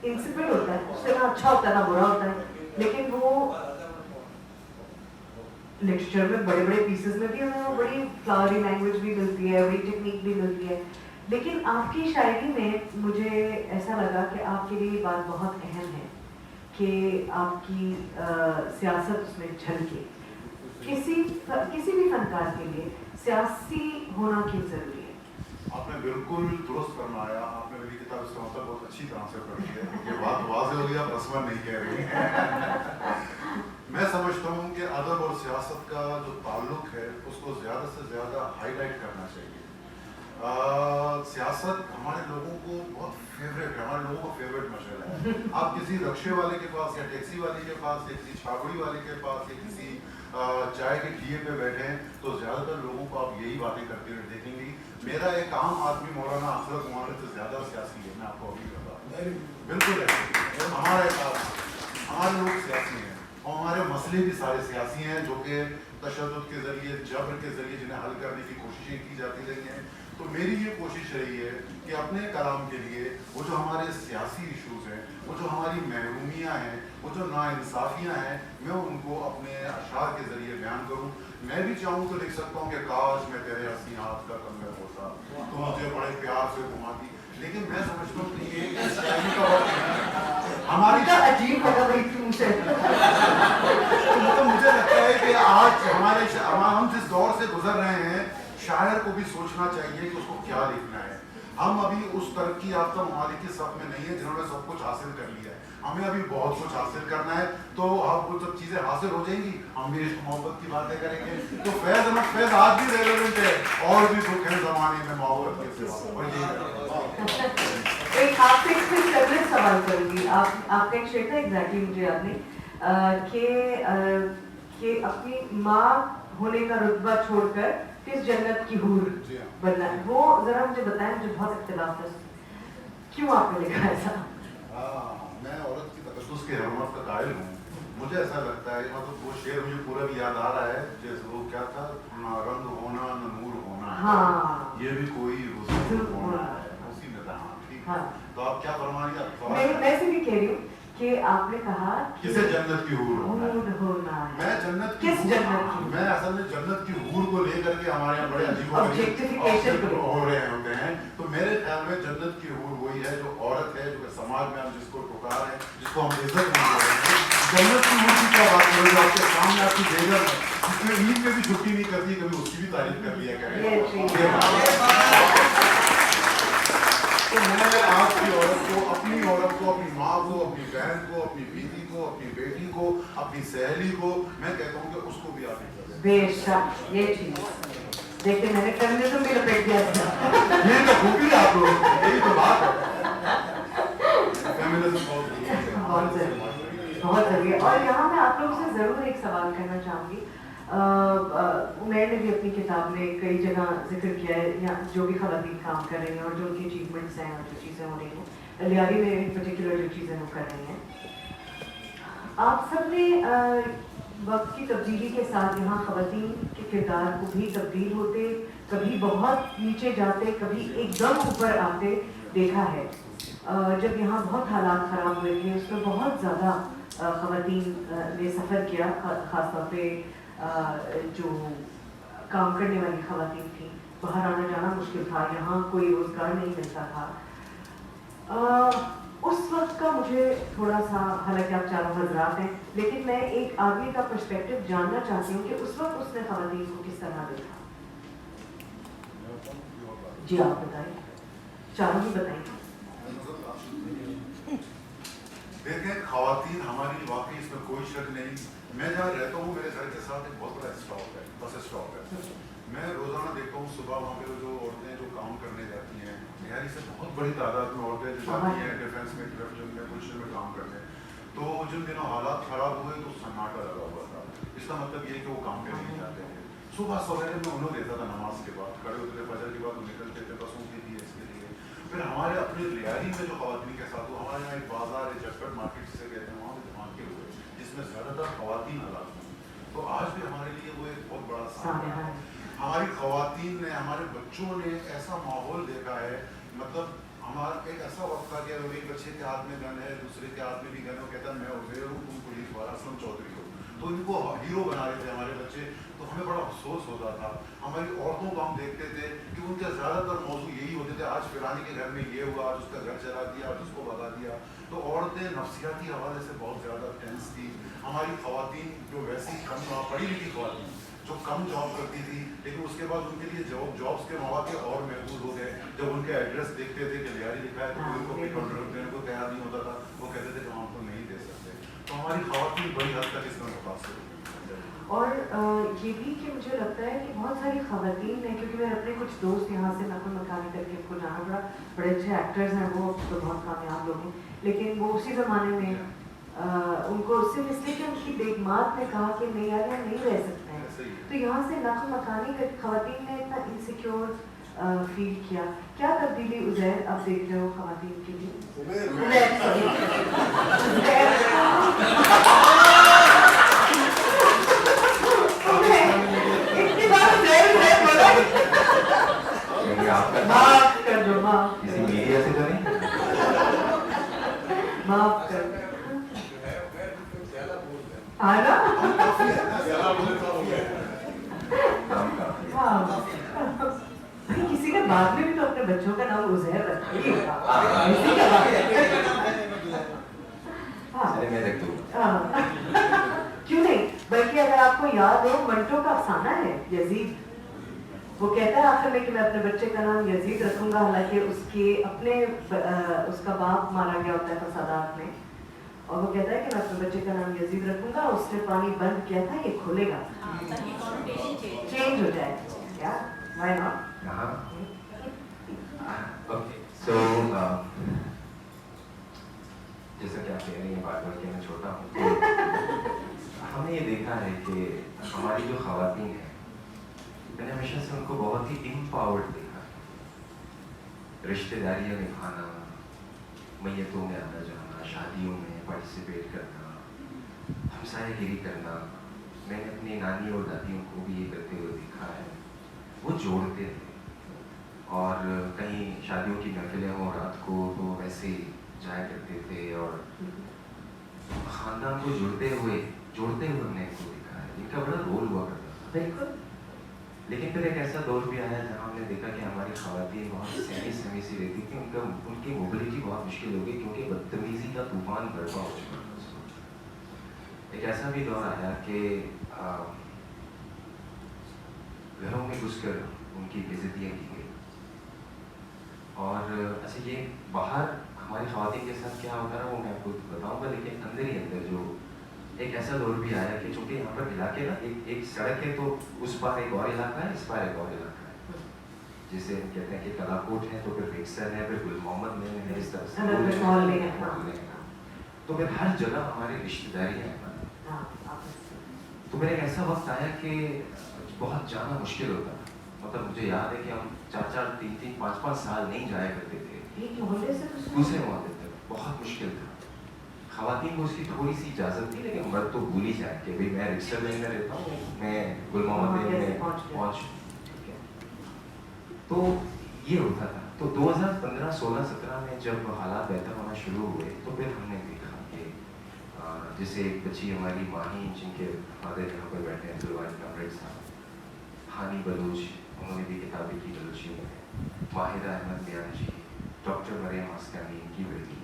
इंसिपिड होता है, उससे ना अच्छा होता है ना बुरा होता है, लेकिन वो लिटरेचर में बड़े बड़े पीसेस में भी हमें वो बड़ी फ्लावरी लैंग्वेज भी मिलती है, बड़ी टेक्निक भी मिलती है। लेकिन आपकी शायरी में मुझे ऐसा लगा कि आपके लिए ये बात बहुत अहम है कि आपकी सियासत उसमें झलके। किसी भी फनकार के लिए सियासी होना क्यों ज़रूरी है? आपने बिल्कुल दुरुस्त फरमाया। आपने मेरी किताब इसका मतलब बहुत अच्छी तरह से पढ़ी है। ये बात वाज़ेह हो गई, आप रस्मन नहीं कह रही हैं। मैं समझता हूँ कि अदब और सियासत का जो ताल्लुक है उसको ज़्यादा से ज़्यादा हाईलाइट करना चाहिए। सियासत हमारे लोगों को बहुत फेवरेट है, हमारे लोगों का फेवरेट मशगला है। आप किसी रक्शे वाले के पास या टैक्सी वाले के पास या किसी छाबड़ी वाले के पास या किसी चाय के ठिए पे बैठे हैं तो ज़्यादातर लोगों को आप यही बातें करते हुए देखेंगे। मेरा एक आम आदमी मौलाना अफजल उमर से ज़्यादा सियासी है, मैं आपको अभी बता बिल्कुल ऐसे हमारे लोग सियासी हैं और हमारे मसले भी सारे सियासी हैं जो कि तशद्दुद के ज़रिए, जबर के ज़रिए जिन्हें हल करने की कोशिशें की जाती रही हैं। तो मेरी ये कोशिश रही है कि अपने कलाम के लिए वो जो हमारे सियासी इश्यूज़ हैं, वो जो हमारी महरूमियाँ हैं, वो जो नाइंसाफ़ियाँ हैं, मैं उनको अपने अशार के ज़रिए बयान करूँ। मैं भी चाहूँ तो लिख सकता हूँ कि काश मैं तेरे हंसी हाथ का कंगन होता तो मुझे बड़े प्यार से घुमाती, लेकिन मैं समझता हूँ कि ये शायरी का वक्त है। हमारी अजीब लगा भाई तुमसे। तो मुझे लगता है कि आज हम जिस दौर से गुजर रहे हैं, शायर को भी सोचना चाहिए कि उसको क्या लिखना है। हम अभी उस तरक्की याफ्ता ममालिक के सब में नहीं है जिन्होंने सब कुछ हासिल कर लिया है। हमें अभी बहुत कुछ हासिल करना है। तो अब वो जब चीज़ें हासिल हो जाएंगी हम भी इश्क मोहब्बत की बातें करेंगे। तो फैज़ आज भी रेलेवेंट है और भी दुख है ज़माने में मोहब्बत के सिवा। और यही एक आपसे एक फेवरेट सवाल करूँगी। आपका एक शेर था एग्जैक्टली मुझे याद नहीं कि अपनी माँ होने का रुतबा छोड़कर किस जन्नत की हूर बनना है, वो जरा मुझे बताएं। मुझे बहुत इख्तिलाफ है, क्यों आपने लिखा ऐसा? मैं औरत की तकद्दुस के हरमत का कायल हूँ। मुझे ऐसा लगता है, मतलब वो शेर मुझे पूरा भी याद आ रहा है, जैसे वो क्या था, ना रंग होना न नूर होना, हाँ ये भी कोई हुस्न होना है, उसी में था। हाँ ठीक है। तो आप क्या फरमाइए? मैं से भी कह रही हूँ कि आपने कहा किसे जन्नत की हूर होना है। मैं जन्नत की किस जन्नत की? मैं असल में जन्नत की हूर को लेकर के हमारे यहाँ बड़े अजीब ऑब्जेक्टिफिकेशन हो रहे होते हैं। तो मेरे ख्याल में जन्नत की हूर वही है जो औरत है, जो समाज में हम जिसको ठुकार हैं, जिसको हम इज्जत नहीं दे रहे हैं। जन्नत की हूर की क्या बात करें जो आपके सामने आपकी बेगम है, जिसमें ईद में भी छुट्टी नहीं करती, कभी उसकी भी तारीफ कर लिया करें। तो मैं आपकी औरत को, अपनी माँ को, अपनी बहन को, अपनी बीवी को, अपनी बेटी को, अपनी सहेली को मैं कहता हूँ कि उसको भी आप बेशक ये चीज देखिए मैंने फेमिनिज्म भी लपेट दिया था। ये तो खूबी आप लोग, यही तो बात है। फेमिनिज्म बहुत जरूरी है। और यहाँ मैं आप लोगों से जरूर एक सवाल करना चाहूँगी। मैंने भी अपनी किताब में कई जगह जिक्र किया है, या जो भी खवातीन काम कर रही हैं और जो उनकी अचीवमेंट्स हैं और जो चीज़ें हो रही हैं, लियारी में इन पर्टिकुलर जो चीज़ें वो कर रही हैं, आप सब ने वक्त की तब्दीली के साथ यहाँ खवातीन के किरदार को भी तब्दील होते, कभी बहुत नीचे जाते, कभी एकदम ऊपर आते देखा है। जब यहाँ बहुत हालात ख़राब हुए थे, उसमें बहुत ज़्यादा खवातीन ने सफ़र किया, ख़ासतौर पे जो काम करने वाली खवातीन थी, बाहर आना जाना मुश्किल था, यहाँ कोई रोज़गार नहीं मिलता था। उस वक्त का मुझे थोड़ा सा, हालांकि आप चारों हजरात हैं, लेकिन मैं एक आदमी का पर्सपेक्टिव जानना चाहती हूँ कि उस वक्त उसने खवातीन को किस तरह देखा। जी आप बताइए, चारों ही बताइए। देखें, खवातीन हमारी वाकई इसमें कोई शक नहीं। मैं जहाँ रहता हूँ मेरे घर के साथ एक बहुत बड़ा स्टॉप है, बस स्टॉप है। मैं रोज़ाना देखता हूँ सुबह वहाँ पे जो औरतें जो काम करने जाती हैं, यानी से बहुत बड़ी तादाद में औरतें जो जाती हैं डिफेंस में, करप्शन में, पुलिस में काम करते हैं। तो जिन दिनों हालात ख़राब हुए तो सन्नाटा लगा हुआ था। इसका मतलब ये कि वो काम पे नहीं जाते थे। सुबह सवेरे में उन्होंने देता था नमाज के बाद, खड़े होते थे, फजर के बाद वो निकलते थे, बसों के लिए इसके लिए। फिर हमारे अपने लियारी में जो खवातीन के साथ, वो हमारे यहाँ एक बाजार है, झटपट मार्केट से कहते हैं, वहाँ पे धमाके हुए जिसमें ज़्यादातर खवातीन हालात हुई। तो आज भी हमारे लिए वो एक बहुत बड़ा सामना है। हमारी खवातीन ने, हमारे बच्चों ने ऐसा माहौल देखा है, मतलब हमारा एक ऐसा वक्त था कि एक बच्चे के हाथ में गन है, दूसरे के हाथ में भी गन हो, कहता है मैं उज़ैर हूँ, तुम पुलिस वाला असलम चौधरी हो। तो इनको हीरो बना रहे थे हमारे बच्चे। तो हमें बड़ा अफसोस होता था। हमारी औरतों को हम देखते थे कि उनके ज़्यादातर मौजू यही होते थे, आज फिरानी के घर में ये हुआ, आज उसका घर चला दिया, आज उसको भगा दिया। तो औरतें नफ्सियाती हवाले से बहुत ज़्यादा टेंस थी। हमारी खवातीन जो वैसी कम पढ़ी लिखी खवातीन जो कम जॉब करती थी, लेकिन उसके बाद उनके लिए जॉब्स के मौके और महफूज हो गए। जब उनके एड्रेस देखते थे कि लियारी लिखा है तो कोई उनको अपनी कॉन्ट्रैक्ट देने को तैयार नहीं होता था, वो कहते थे कि हम आपको नहीं दे सकते। तो हमारी ख़वातीन बड़ी हद तक इसमें मुतासिर हुई। और ये भी कि मुझे लगता है कि बहुत सारी ख़वातीन हैं, क्योंकि मेरे अपने कुछ दोस्त यहाँ से नकल मकानी करके उनको जाना पड़ा, बड़े अच्छे एक्टर्स हैं वो, तो बहुत कामयाब लोग हैं, लेकिन वो उसी ज़माने में उनको सिर्फ इसलिए कि उनकी बेगमात ने कहा कि नहीं यार यहाँ नहीं रह सकते हैं, तो यहाँ से नकल मकानी कर ख़वातीन ने इतना इनसिक्योर फील किया। क्या तब्दीली उज़ैर अब देख रहे हो ख़वातीन के लिए? माफ कर दो, माफ किसी मीडिया से तो नहीं? माफ कर दो। हाँ ना? हाँ। किसी के बाद में भी तो अपने बच्चों का नाम उज़ैर रखा ही होगा। किसी का बाद। हाँ। चलिए मैं रख दूँगा। हाँ। क्यों नहीं? बल्कि अगर आपको याद हो, मंटो का अफसाना है यजीद, वो कहता है आखिर में कि मैं अपने बच्चे का नाम यजीद रखूंगा, हालांकि उसके अपने उसका बाप मारा गया होता है फसादात में, और वो कहता है कि मैं अपने बच्चे का नाम यजीद रखूंगा, उसने पानी बंद किया था, ये खोलेगा, चेंज हो जाएगा, क्या व्हाई नॉट? ओके, सो जैसा कि आप कह रही हैं, बार बार कि मैं छोटा हूँ, तो हमने ये देखा है कि हमारी जो ख़वातीन हैं, मैंने हमेशा से उनको बहुत ही इम्पावर्ड देखा है। रिश्तेदारियाँ निभाना, मैयतों में आना जाना, शादियों में पार्टिसिपेट करना, हमसायागिरी करना, मैंने अपनी नानी और दादियों को भी ये करते हुए देखा है। वो जोड़ते थे, और कहीं शादियों की महफिलें हों रात को तो वैसे जाया करते थे, और ख़ानदान को जोड़ते हुए हमने इनको देखा है। इनका बड़ा रोल हुआ करता था। बिल्कुल। लेकिन फिर एक ऐसा दौर भी आया जहाँ हमने देखा कि हमारी ख़वातीन बहुत सहमी सी रहती थी, उनकी मोबिलिटी बहुत मुश्किल हो गई, क्योंकि बदतमीज़ी का तूफान बरपा हो चुका था। एक ऐसा भी दौर आया कि घरों में घुसकर उनकी बेइज्जतियाँ की गई, और अच्छा ये बाहर हमारी ख़वातीन के साथ क्या होता रहा वो मैं आपको बताऊँगा, लेकिन अंदर ही अंदर जो एक ऐसा दौर भी आया कि चूँकि यहाँ पर इलाके ना एक सड़क है, तो उस पार एक और इलाका है, इस पार एक और इलाका है, जिसे हम कहते हैं कि कलाकोट है, तो फिर रिक्सर है, फिर गुल मोहम्मद में है, इस तरह से तो फिर हर जगह हमारी रिश्तेदारियाँ हैं। तो मेरा एक ऐसा वक्त आया कि बहुत जाना मुश्किल होता था, मतलब मुझे याद है कि हम 4-4, 3-3, 5-5 साल नहीं जाया करते थे दूसरे मोहल्ले तक, बहुत मुश्किल था। ख़वातीन को उसकी थोड़ी सी इजाज़त थी, लेकिन मर्द तो भूल ही जाए कि भाई मैं रिक्शा में रहता हूँ, मैं गुल मोहम्मद में पहुँच। तो ये होता था। तो 2015, 16, 17 में जब हालात बेहतर होना शुरू हुए, तो फिर हमने देखा कि जैसे एक बच्ची हमारी माही, जिनके फादर यहाँ पर बैठे हैं, दिलवानी कामरेड साहब, हानी बलूच, उन्होंने भी किताब लिखी बलूची में, माहिरा अहमद मियां जी, डॉक्टर मरियम आस्कानी, इनकी बेटी।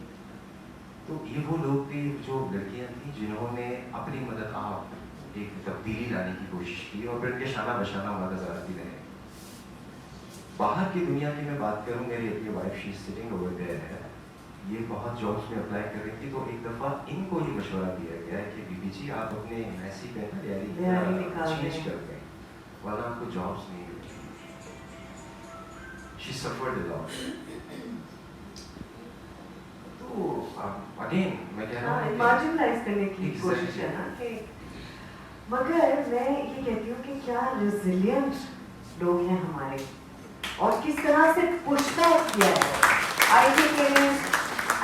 तो ये वो लोग थे, जो लड़कियां थी जिन्होंने अपनी मदद आप एक तब्दीली लाने की कोशिश की, और फिर उनके शाना बशाना मदद भी रहे। बाहर की दुनिया की मैं बात करूं, मेरी अपनी wife she sitting over there है, ये बहुत जॉब्स में अप्लाई कर रही थी, तो एक दफ़ा इनको ये मशवरा दिया गया है कि बीबी जी आप अपने मैसी पे चेंज कर दें, वरना आपको जॉब्स नहीं मिलेगी। She suffered a lot. तो अगेन मैं कह रहा हूँ मार्जिनलाइज करने की कोशिश है ना, कि मगर मैं ये कहती हूँ कि क्या रेजिलियंट लोग हैं हमारे, और किस तरह से पुशबैक किया है। I think it is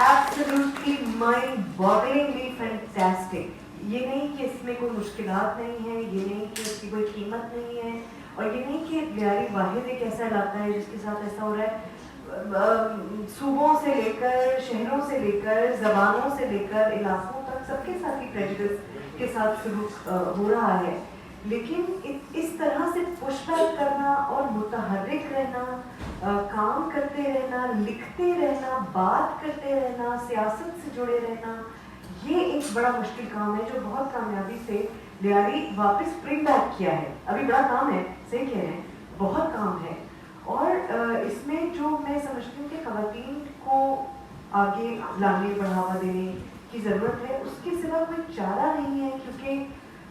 absolutely mind bogglingly fantastic. ये नहीं कि इसमें कोई मुश्किलात नहीं है, ये नहीं कि इसकी कोई कीमत नहीं है, और ये नहीं कि लियारी वाहिद एक ऐसा इलाका है जिसके साथ ऐसा हो रहा है। सूबों से लेकर, शहरों से लेकर, ज़बानों से लेकर इलाकों तक सबके साथ ही प्रेजुडिस के साथ सलूक हो रहा है। लेकिन इस तरह से पुशबैक करना और मुतहर्रिक रहना, काम करते रहना, लिखते रहना, बात करते रहना, सियासत से जुड़े रहना, ये एक बड़ा मुश्किल काम है जो बहुत कामयाबी से लियारी वापस प्रिंट बैक किया है। अभी बड़ा काम है, सही कह रहे हैं, बहुत काम है। और इसमें जो मैं समझती हूँ कि ख़वातीन को आगे लाने, बढ़ावा देने की ज़रूरत है, उसके सिवा कोई चारा नहीं है, क्योंकि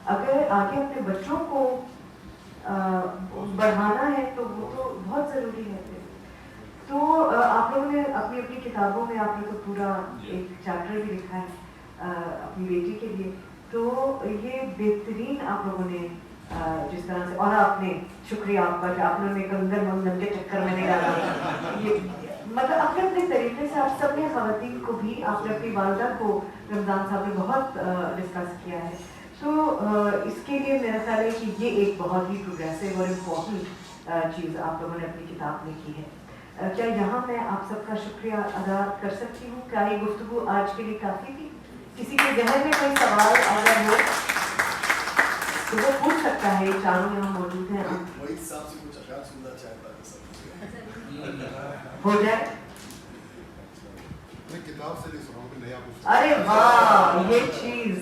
अगर आगे अपने बच्चों को बढ़ाना है तो वो तो बहुत ज़रूरी है। तो आप लोगों ने अपनी अपनी किताबों में आपने तो पूरा एक चैप्टर भी लिखा है अपनी बेटी के लिए, तो ये बेहतरीन आप लोगों ने जिस तरह से, और आपने शुक्रिया आपका कि आपने गंदर मंदन के चक्कर में नहीं डाला, ये मतलब अपने अपने तरीके से आप सब ने ख़वातीन को भी, आपने अपनी वालदा को रमज़ान साहब ने बहुत डिस्कस किया है। तो इसके लिए मेरा ख्याल है कि ये एक बहुत ही प्रोग्रेसिव और इम्पोर्टेंट चीज़ आप लोगों ने अपनी किताब में की है। क्या यहाँ मैं आप सबका शुक्रिया अदा कर सकती हूँ? क्या ये गुफ्तगू आज के लिए काफ़ी थी? किसी के जहन में कोई सवाल अगर हो तो वो पूछ सकता है, चारों यहाँ मौजूद हैं। हो जाए किताब से नहीं सुनाऊंगी, नया कुछ। अरे वाह, ये चीज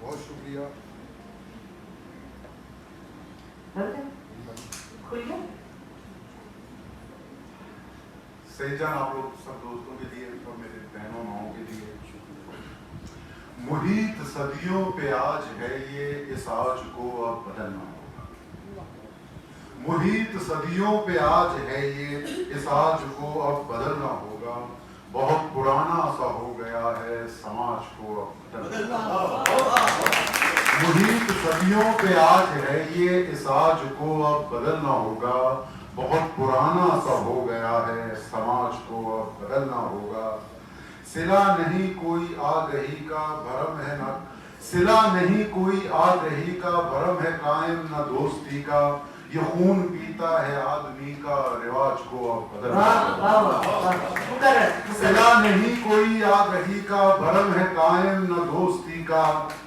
बहुत शुक्रिया। खुल गया। सहीजान आप लोग सब दोस्तों के लिए और मेरे बहनों माओं के लिए, मुहीत सदियों पे आज है ये, इस आज को अब बदलना होगा। मुहीत सदियों पे आज है ये, इस आज को अब बदलना होगा। बहुत पुराना सा हो गया है, समाज को अब बदलना होगा। मुहीत सदियों पे आज है ये, इस आज को अब बदलना होगा। बहुत पुराना सा हो गया है, समाज को अब बदलना होगा। सिला नहीं कोई आगही का भरम है न, सिला नहीं कोई आगही का भरम है कायम न दोस्ती का। ये खून पीता है आदमी का, रिवाज को अब बदलना होगा। सिला नहीं कोई आगही का भरम है कायम न दोस्ती का।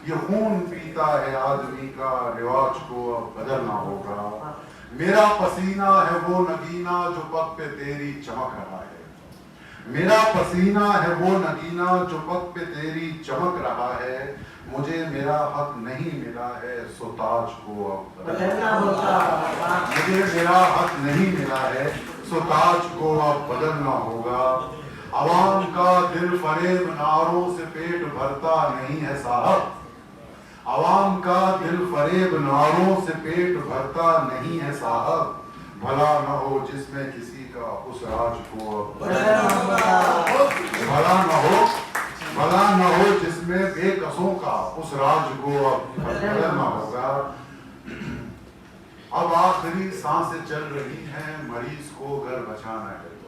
ये खून पीता है आदमी का, रिवाज को अब बदलना होगा। मेरा पसीना है वो नगीना जो पग पे तेरी चमक रहा है। मेरा पसीना है वो नगीना जो पग पे तेरी चमक रहा है। मुझे मेरा हक नहीं मिला है, सो ताज को अब बदलना होगा। मुझे मेरा हक नहीं मिला है, सो ताज को अब बदलना होगा। अवाम का दिल फरेब नारों से पेट भरता नहीं है साहब। अवाम का दिल फरेब नारों से पेट भरता नहीं है साहब। भला न हो जिसमें किसी का, उस राज को अब बदलना होगा। भला न हो जिसमें बेकसों का, उस राज को अब बदलना होगा। अब आखिरी सांसें चल रही हैं, मरीज को घर बचाना है तो।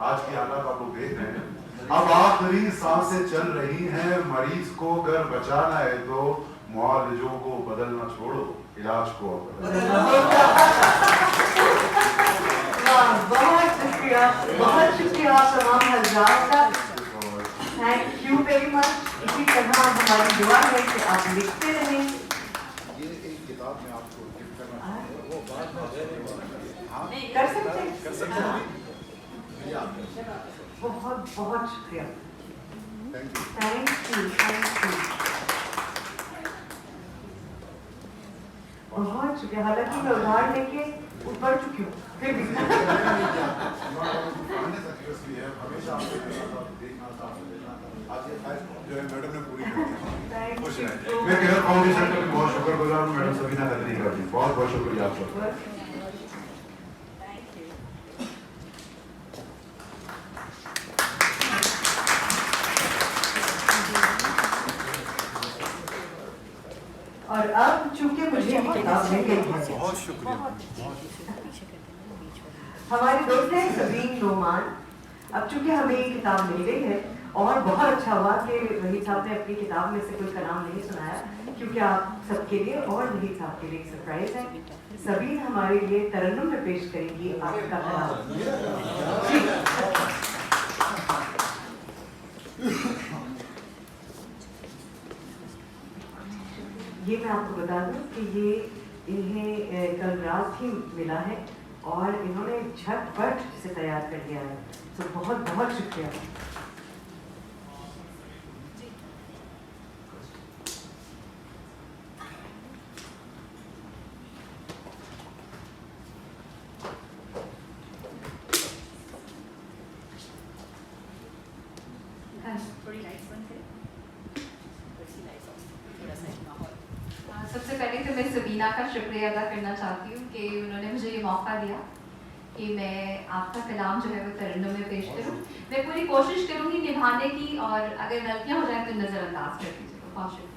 आज की हालत आप लोग देख रहे हैं। अब आखिरी सांसें चल रही हैं, मरीज को घर बचाना है तो। मुआलिजों को बदलना छोड़ो, इलाज को बदलना। बहुत शुक्रिया तमाम हज़रात का। Thank you very much. इसी तरह हमारी दुआ है कि आप लिखते रहें। ये एक किताब में आपको गिफ्ट करना चाहिए, वो बाद में कर सकते हैं। बहुत बहुत शुक्रिया। Thank you. बहुत शुक्रिया। हालांकि मैं उधार लेके ऊपर चुकी हूँ, फिर भी हमेशा देखना था, आज ये जो है मैडम ने पूरी कर दी। खुश रहें। मैं केयर फाउंडेशन का भी बहुत शुक्रगुजार हूँ, मैडम सबीना खत्री का भी बहुत बहुत शुक्रिया आप सबका। और अब चूंकि मुझे किताब मिल गई है, बहुत शुक्रिया। हमारे दोस्त हैं सबीन नोमान। अब चूंकि हमें ये किताब मिल गई है और बहुत अच्छा हुआ कि वहीद साहब ने अपनी किताब में से कोई कलाम नहीं सुनाया, क्योंकि आप सबके लिए और वहीद साहब के लिए एक सरप्राइज है। सबीन हमारे लिए तरन्नुम में पेश करेंगी आपका कलाम। یہ میں آپ کو بتا دوں کہ یہ انہیں کل رات ہی ملا ہے اور انہوں نے جھٹ پٹ سے تیار کر لیا ہے. تو بہت بہت شکریہ. سب سے پہلے تو میں سبینہ کا شکریہ ادا کرنا چاہتی ہوں کہ انہوں نے مجھے یہ موقع دیا کہ میں آپ کا کلام جو ہے وہ ترنم میں پیش کروں. میں پوری کوشش کروں گی نبھانے کی اور اگر غلطیاں ہو جائیں تو نظر انداز کر دیجیے گا. بہت شکریہ.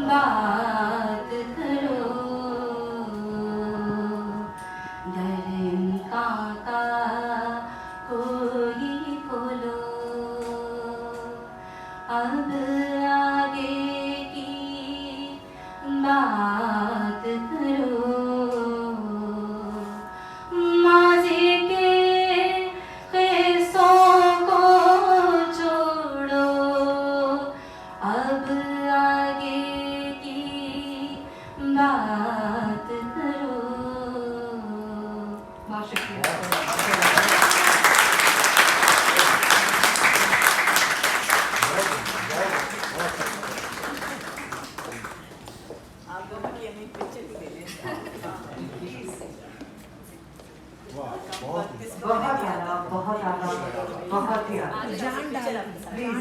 बात करो बात करो, माज़ी के क़िस्सों को छोड़ो, अब आगे की बात करो। बहुत शुक्रिया। बहुत आला, बहुत आला, बहुत ही आला। प्लीज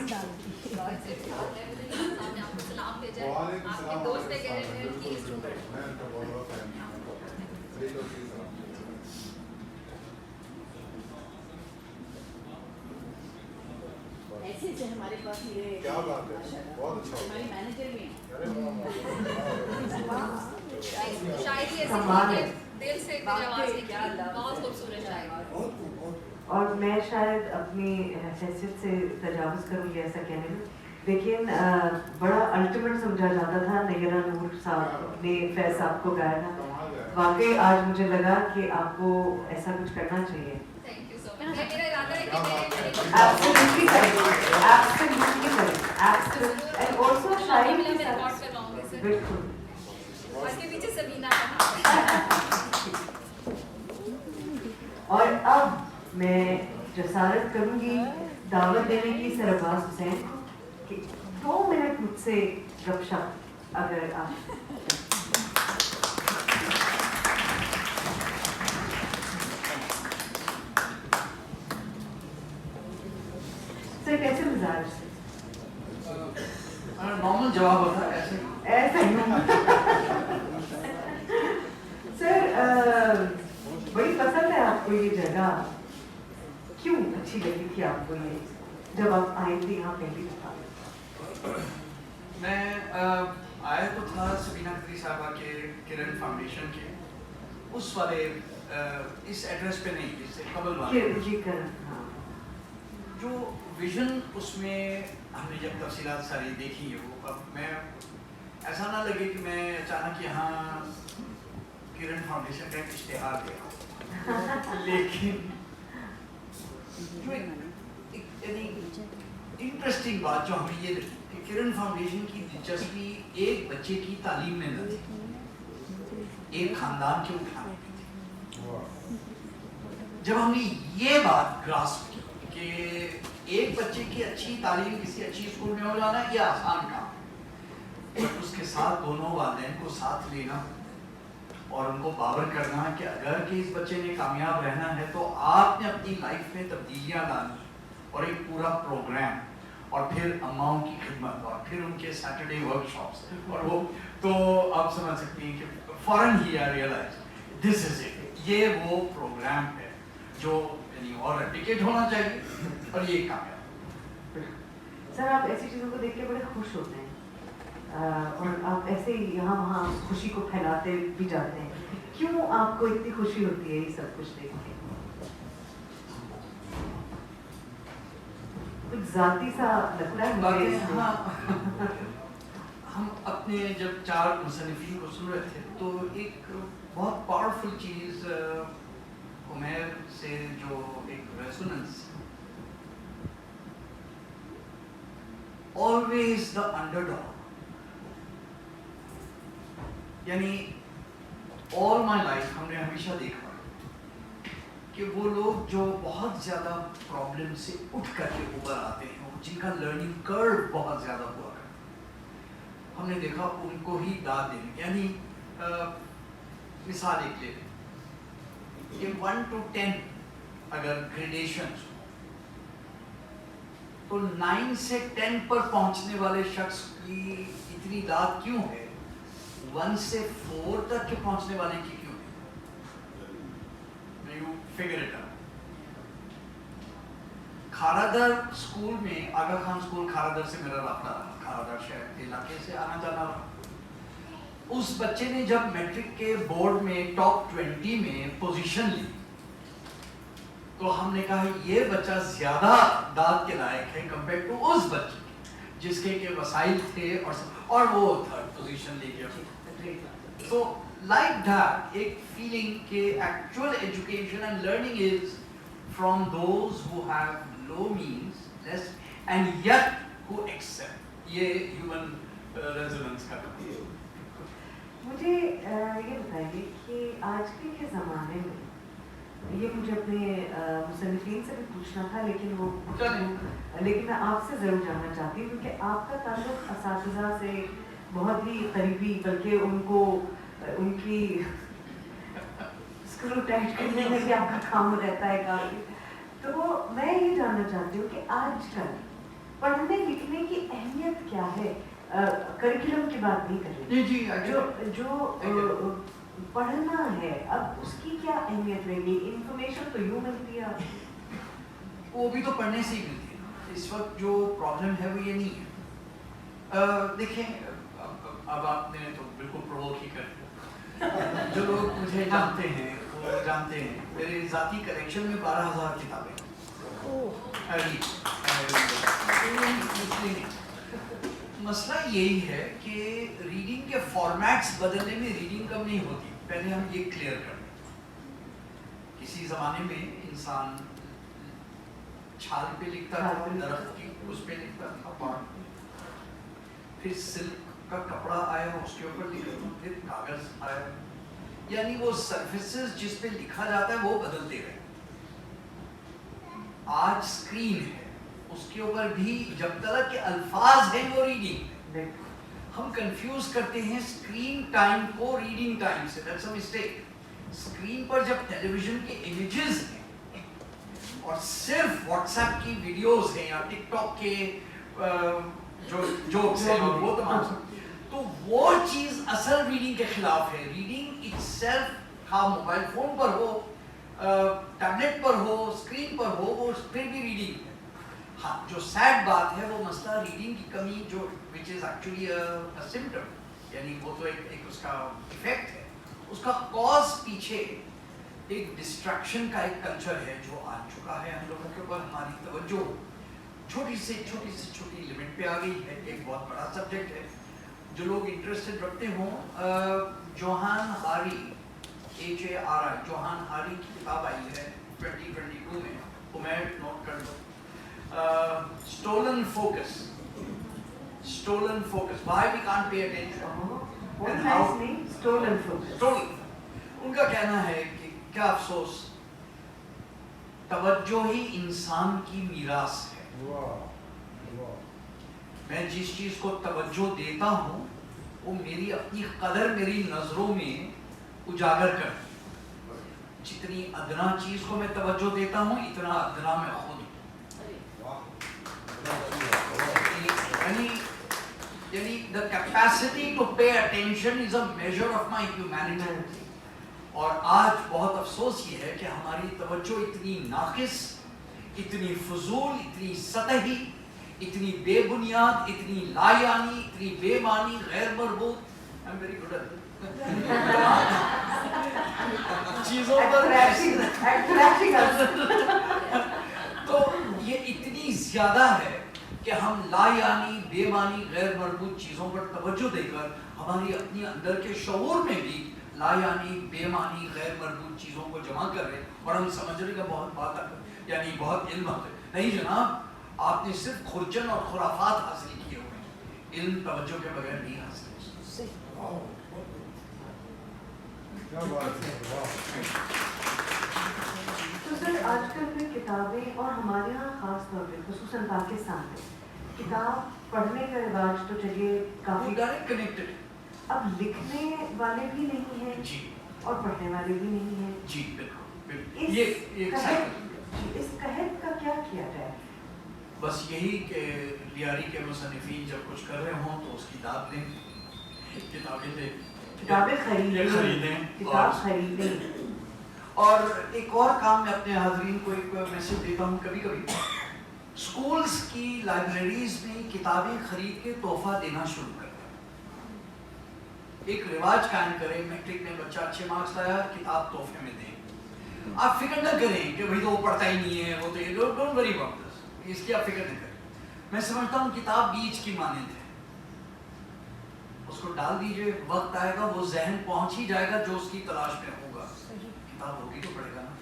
ऐसे से हमारे पास ये क्या बात है, बहुत अच्छा हो हमारी मैनेजर भी हैं। शायरी ऐसी सम्मान है। दिल से मेरी आवाज़ निकली, बहुत खूबसूरत शायरी। और मैं शायद अपनी हैसियत से तजावुज़ करूँगी ऐसा कहने में, लेकिन बड़ा अल्टीमेट समझा जाता था। नैरा नूर साहब ने फैज़ साहब को गाया था। वाकई आज मुझे लगा कि आपको ऐसा कुछ करना चाहिए। Thank you so much. मेरा इरादा है कि मैं Absolutely correct. Absolutely correct. Absolutely. And also शायरी के रिकॉर्ड साथ करवाऊंगी सर, बिल्कुल। और इसके पीछे सबीना का हाथ है। और अब मैं जसारत करूंगी दावत देने की सरबाज हुसैन को कि 2 मिनट मुझसे गपशप अगर आप सर कैसे मिजाज से नॉर्मल जवाब होता है ऐसे। ऐसे ही सर बड़ी पसंद है आपको ये जगह, क्यों अच्छी लगी थी आपको ये जब आप आए थे यहाँ पहली दफा? मैं आया तो था सबीना कदरी साहबा के किरण फाउंडेशन के उस वाले इस एड्रेस पे नहीं, जिससे कबल वाले जी करण, हाँ। जो विजन उसमें हमने जब तफसीलात सारी देखी है वो, अब मैं ऐसा ना लगे कि मैं अचानक यहाँ किरण फाउंडेशन का एक इश्तेहार देखा, लेकिन जो यानी इंटरेस्टिंग बात जो हमें ये लगी कि किरण फाउंडेशन की दिलचस्पी एक बच्चे की तालीम में न थी, एक खानदान के उठाने में थी। जब हमने ये बात ग्रास्प की कि एक बच्चे की अच्छी तालीम किसी अच्छी स्कूल में हो जाना ये आसान काम है, बट उसके साथ दोनों वालिदैन को साथ लेना और उनको बावर करना कि अगर कि इस बच्चे ने कामयाब रहना है तो आपने अपनी लाइफ में तब्दीलियां लानी और एक पूरा प्रोग्राम और फिर अम्माओं की खिदमत और फिर उनके सैटरडे वर्कशॉप्स और वो, तो आप समझ सकती हैं कि फौरन ही आई रियलाइज दिस इज इट, ये वो प्रोग्राम है जो यानी और रेप्लिकेट होना चाहिए और ये कामयाब। सर आप ऐसी चीज़ों को देख के बड़े खुश होते हैं और आप ऐसे ही यहाँ वहाँ खुशी को फैलाते भी जाते हैं, क्यों आपको इतनी खुशी होती है ये सब कुछ देख के? कुछ जाती सा लगता है मुझे इसमें। हाँ, हम अपने जब 4 मुसन्निफीन को सुन रहे थे तो एक बहुत पावरफुल चीज़ उमैर से जो एक रेजोनेंस, ऑलवेज द अंडरडॉग, यानी ऑल माई लाइफ हमने हमेशा देखा कि वो लोग जो बहुत ज़्यादा प्रॉब्लम से उठ करके ऊपर आते हैं, जिनका लर्निंग कर्व बहुत ज़्यादा हुआ है, हमने देखा उनको ही दाद देने, यानी मिसाल एक ले लें कि 1 to 10 अगर ग्रेडेशन तो 9 से 10 पर पहुंचने वाले शख्स की इतनी दाद क्यों है, 1 से 4 तक के पहुंचने वाले की क्यों है? You figure it out. Kharadar school में, आगा खान स्कूल खारादर से मेरा राब्ता रहा, खारादर शहर के इलाके से आना जाना रहा। उस बच्चे ने जब मैट्रिक के बोर्ड में टॉप 20 में पोजीशन ली तो हमने कहा ये बच्चा ज्यादा दाद के लायक है कंपेयर टू उस बच्चे जिसके के वसाइल थे और वो थर्ड पोजीशन ले गया। So like that, एक feeling के actual education and learning is from those who have low means, less, and yet who excel. ये human resonance का काम है. मुझे ये बताइए कि आजकल के ज़माने में ये मुझे अपने मुसन्निफीन से भी पूछना था, लेकिन मैं आपसे ज़रूर जानना चाहती हूँ क्योंकि आपका ताल्लुक़ असातिज़ा से बहुत ही करीबी, बल्कि उनको उनकी स्क्रू टाइट करने में भी आपका काम रहता है काफ़ी. तो मैं ये जानना चाहती हूँ कि आजकल पढ़ने लिखने की अहमियत क्या है. करिकुलम की बात नहीं कर रही, जो पढ़ना है अब उसकी क्या अहमियत रहेगी. इन्फॉर्मेशन तो यूँ मिलती है आपको, वो भी तो पढ़ने से ही मिलती है. इस वक्त जो प्रॉब्लम है वो ये नहीं है. देखें, अब आपने तो बिल्कुल प्रोवोक ही कर दिया. जो लोग मुझे जानते हैं वो जानते हैं मेरे ज़ाती कलेक्शन में 12,000 किताबें. मसला यही है कि रीडिंग के फॉर्मेट्स बदलने में रीडिंग कम नहीं होती. पहले हम ये क्लियर कर दें. किसी ज़माने में इंसान छाल पे लिखता था, दरख्त की उस पे लिखता था, फिर सिल्क का कपड़ा आया उसके ऊपर लिखा, फिर कागज आया. यानी वो सरफेसेस जिस पे लिखा जाता है वो बदलते रहे. आज स्क्रीन है, उसके ऊपर भी जब तक के अल्फाज हैं वो रीडिंग. हम कंफ्यूज करते हैं स्क्रीन टाइम को रीडिंग टाइम से. That's a mistake. स्क्रीन पर जब टेलीविजन के इमेजेस हैं और सिर्फ व्हाट्सएप की वीडियोस हैं या टिकटॉक के जो जोक्स हैं वो तमाम सब, तो वो चीज असल रीडिंग के खिलाफ है. रीडिंग इटसेल्फ, हाँ मोबाइल फोन पर हो, टैबलेट पर हो, स्क्रीन पर हो, वो फिर भी रीडिंग है. हाँ, जो सैड बात है वो मसला रीडिंग की कमी, जो which is actually a symptom, यानी वो तो एक उसका इफेक्ट है. उसका कॉज पीछे एक डिस्ट्रैक्शन का एक कल्चर है जो आ चुका है हम लोगों के ऊपर. हमारी तवज्जो छोटी से छोटी लिमिट पे आ गई है. एक बहुत बड़ा सब्जेक्ट है. जो लोग इंटरेस्टेड रखते हों, जोहान हारी, HARI, जोहान हारी की किताब आई है 2022 में, उमेर नोट कर लो. Stolen focus. Why we can't pay attention? what nice name, stolen focus. Stolen. उनका कहना है कि क्या अफसोस, तवज्जो ही इंसान की मीरास है. मैं जिस चीज को तवज्जो देता हूँ वो मेरी अपनी कदर मेरी नजरों में उजागर करती है. जितनी अदना चीज को मैं तवज्जो देता हूँ इतना अदना मैं खुद. यानी the capacity to pay attention is a measure of my humanity. और आज बहुत अफसोस ये है कि हमारी तवज्जो इतनी नाकिस, इतनी फजूल, इतनी सतही, इतनी बेबुनियाद, इतनी लायानी, इतनी बेमानी, गैर मरबूत, I'm very good at चीजों पर तो ये इतनी ज्यादा है कि हम लायानी, बेमानी, गैर मरबूत चीजों पर तवज्जो देकर हमारी अपनी अंदर के शऊर में भी लायानी, बेमानी, गैर मरबूत चीजों को जमा कर रहे और हम समझने का बहुत बात यानी बहुत इल्म है. नहीं जनाब, आपने सिर्फ खुरचन और खुराफात हासिल किए हुए हैं. इल्म तवज्जो के बगैर नहीं हासिल. तो सर आजकल की किताबें और हमारे यहाँ खास तौर पे खुसूसन पाकिस्तान में किताब पढ़ने का रिवाज तो चलिए काफी डायरेक्ट कनेक्टेड. अब लिखने वाले भी नहीं हैं जी और पढ़ने वाले भी नहीं हैं. जी बिल्कुल. ये इस कहत का क्या किया जाए? बस यही कि लियारी के मुसन्निफीन जब कुछ कर रहे हों तो उसकी दाद लें, किताबें दें, किताबें खरीदें, किताब खरीदें. और एक और काम मैं अपने हाज़रीन को एक मैसेज देता हूँ. कभी कभी स्कूल्स की लाइब्रेरीज में किताबें खरीद के तोहफा देना शुरू करें. एक रिवाज कायम करें. मैट्रिक में बच्चा अच्छे मार्क्स लाया, किताब तोहफे में दें. आप फिक्र न करें कि भाई तो वो पढ़ता ही नहीं है, वो तो डोंट वरी अबाउट दिस, इसकी आप फिक्र न करें. मैं समझता हूँ किताब बीज की मानंद है. اس کو ڈال دیجئے, وقت آئے گا وہ ذہن پہنچ ہی جائے گا جو اس کی تلاش میں ہوگا. کتاب ہوگی تو پڑھے گا نا.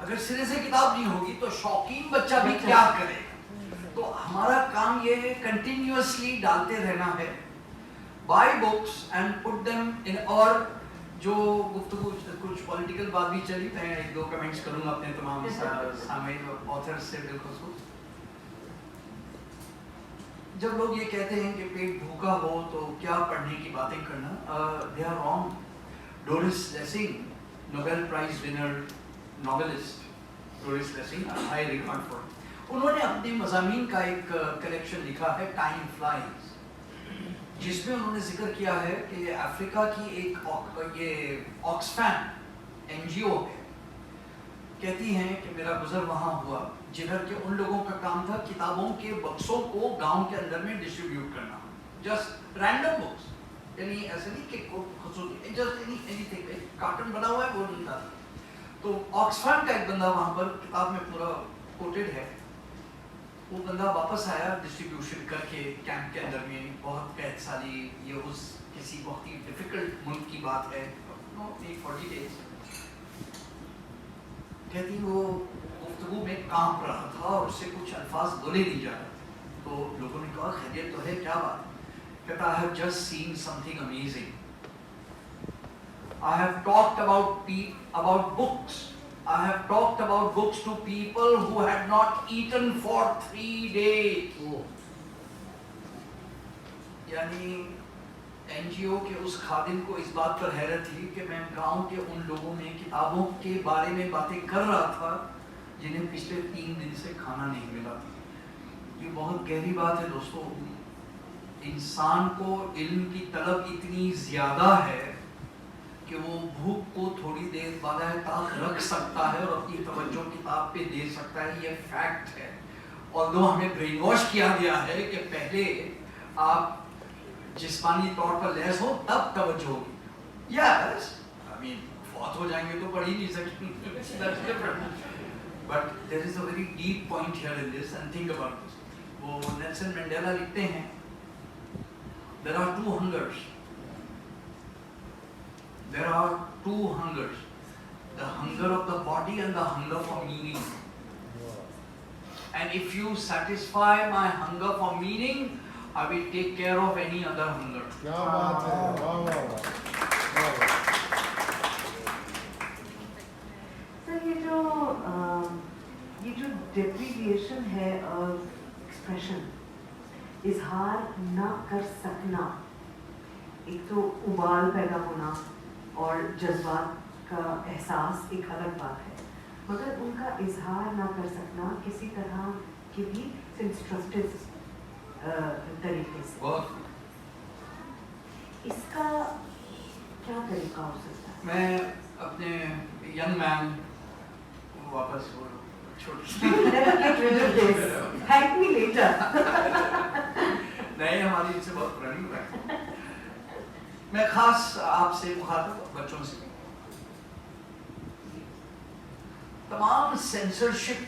اگر سرے سے کتاب نہیں ہوگی تو شوقین بچہ بھی کیا کرے. تو ہمارا کام یہ ہے کنٹینیوسلی ڈالتے رہنا ہے. By books and put them in. اور جو گفتگو کچھ پولیٹیکل بات بھی چلی, میں ایک دو کمنٹس کروں گا اپنے تمام سامعین اور آتھرز سے بالخصوص. جب لوگ یہ کہتے ہیں کہ پیٹ بھوکا ہو تو کیا پڑھنے کی باتیں کرنا, they are wrong. Doris Lessing, Nobel prize winner novelist, Doris Lessing, high record for, انہوں نے اپنے مضامین کا ایک کلیکشن لکھا ہے ٹائم فلائز, جس میں انہوں نے ذکر کیا ہے کہ افریقہ کی ایک یہ آکسفیم NGO ہے, کہتی ہیں کہ میرا گزر وہاں ہوا جدھر کہ ان لوگوں کا کام تھا کتابوں کے بکسوں کو گاؤں کے اندر میں ڈسٹریبیوٹ کرنا, جسٹ رینڈم بکس, یعنی ایسے نہیں کہ خصوصی جسٹ اینی تھنگ, کارٹن بنا ہوا ہے وہ نہیں تھا. تو آکسفیم کا ایک بندہ وہاں پر کتاب میں پورا کوٹڈ ہے, وہ بندہ واپس آیا ڈسٹریبیوشن کر کے کیمپ کے اندر میں, بہت قید سالی, یہ اس کسی بہت ہی ڈیفیکلٹ ملک کی بات ہے, 40 days. کہتی وہ گفتگو میں کانپ رہا تھا اور اس سے کچھ الفاظ بولے نہیں جا رہے. تو لوگوں نے کہا خیریت تو ہے, کیا بات؟ کہتا I have just seen something amazing. I have talked about books. I have talked about books to people who had not eaten for 3 days. یعنی NGO کے اس خادم کو اس بات پر حیرت تھی کہ میں گاؤں کے ان لوگوں میں کتابوں کے بارے میں باتیں کر رہا تھا جنہیں پچھلے 3 دن سے کھانا نہیں ملا تھا. یہ بہت گہری بات ہے دوستو. انسان کو علم کی طلب اتنی زیادہ ہے کہ وہ بھوک کو تھوڑی دیر بالائے طاق رکھ سکتا ہے اور اپنی توجہ کتاب پہ دے سکتا ہے, یہ فیکٹ ہے. اور دو ہمیں برین واش کیا گیا ہے کہ پہلے آپ جسمانی طور پر لیس ہو تب توجہ ہوگی. یس آئی مین فوت ہو جائیں گے تو پڑھ ہی نہیں سکیں, but there is a very deep point here in this and think about this. وہ نیلسن منڈیلا لکھتے ہیں there are 2 hungers. There are 2 hungers. The hunger of the body and the hunger for meaning. And if you satisfy my hunger for meaning, I will take care of any other hunger. کیا بات ہے, واہ واہ واہ. سر یہ جو deprivation ہے اور ایکسپریشن, اظہار نہ کر سکنا, ایک تو ابال پیدا ہونا اور جذبات کا احساس ایک الگ بات ہے, مگر ان کا اظہار نہ کر سکنا کسی طرح کی بھی انسٹرکٹیو طریقے سے, اس کا کیا طریقہ ہو سکتا ہے؟ میں اپنے ینگ مین واپس نہیں, ہماری ان سے بہت پرانی ہے. میں خاص آپ سے مخاطب بچوں سے, تمام سینسرشپ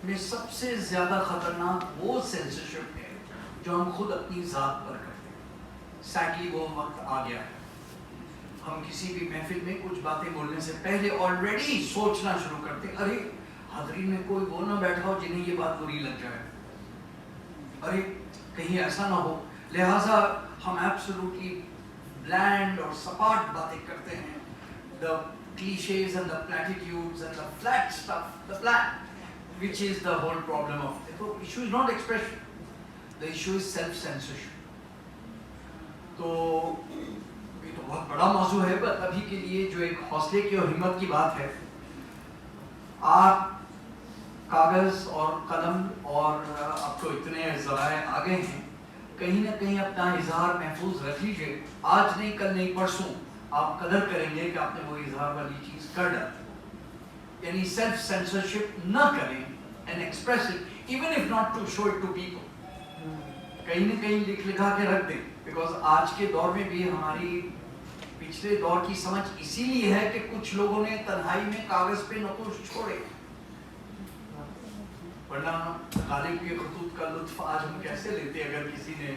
میں سب سے زیادہ خطرناک وہ سینسرشپ ہے جو ہم خود اپنی ذات پر کرتے ہیں. سیڈلی وہ وقت آ گیا ہے, ہم کسی بھی محفل میں کچھ باتیں بولنے سے پہلے آلریڈی سوچنا شروع کرتے ہیں, ارے حاضرین میں کوئی وہ نہ بیٹھا ہو جنہیں یہ بات بری لگ جائے, ارے کہیں ایسا نہ ہو. لہٰذا ہم ایبسولوٹلی بلینڈ اور سپاٹ باتیں کرتے ہیں. the cliches and the platitudes and the flat stuff, the flat, which is the whole problem of it. So issue is not expression, the issue is self-censorship. تو یہ تو بہت بڑا موضوع ہے, بس ابھی کے لیے جو ایک حوصلے کی اور ہمت کی بات ہے, آپ کاغذ اور قلم اور اب تو اتنے ذرائع آگے ہیں, کہیں نہ کہیں اپنا اظہار محفوظ رکھ لیجیے. آج نہیں, کل نہیں, پرسوں آپ قدر کریں گے کہ آپ نے وہ اظہار والی چیز کر ڈالی. یعنی سیلف سینسرشپ نہ کریں and express it even if not to show it to people. کہیں نہ کہیں لکھ لکھا کے رکھ دیں, بیکاز آج کے دور میں بھی ہماری پچھلے دور کی سمجھ اسی لیے ہے کہ کچھ لوگوں نے تنہائی میں کاغذ پہ نقوش چھوڑے, ورنہ غالب کے خطوط کا لطف آج ہم کیسے لیتے اگر کسی نے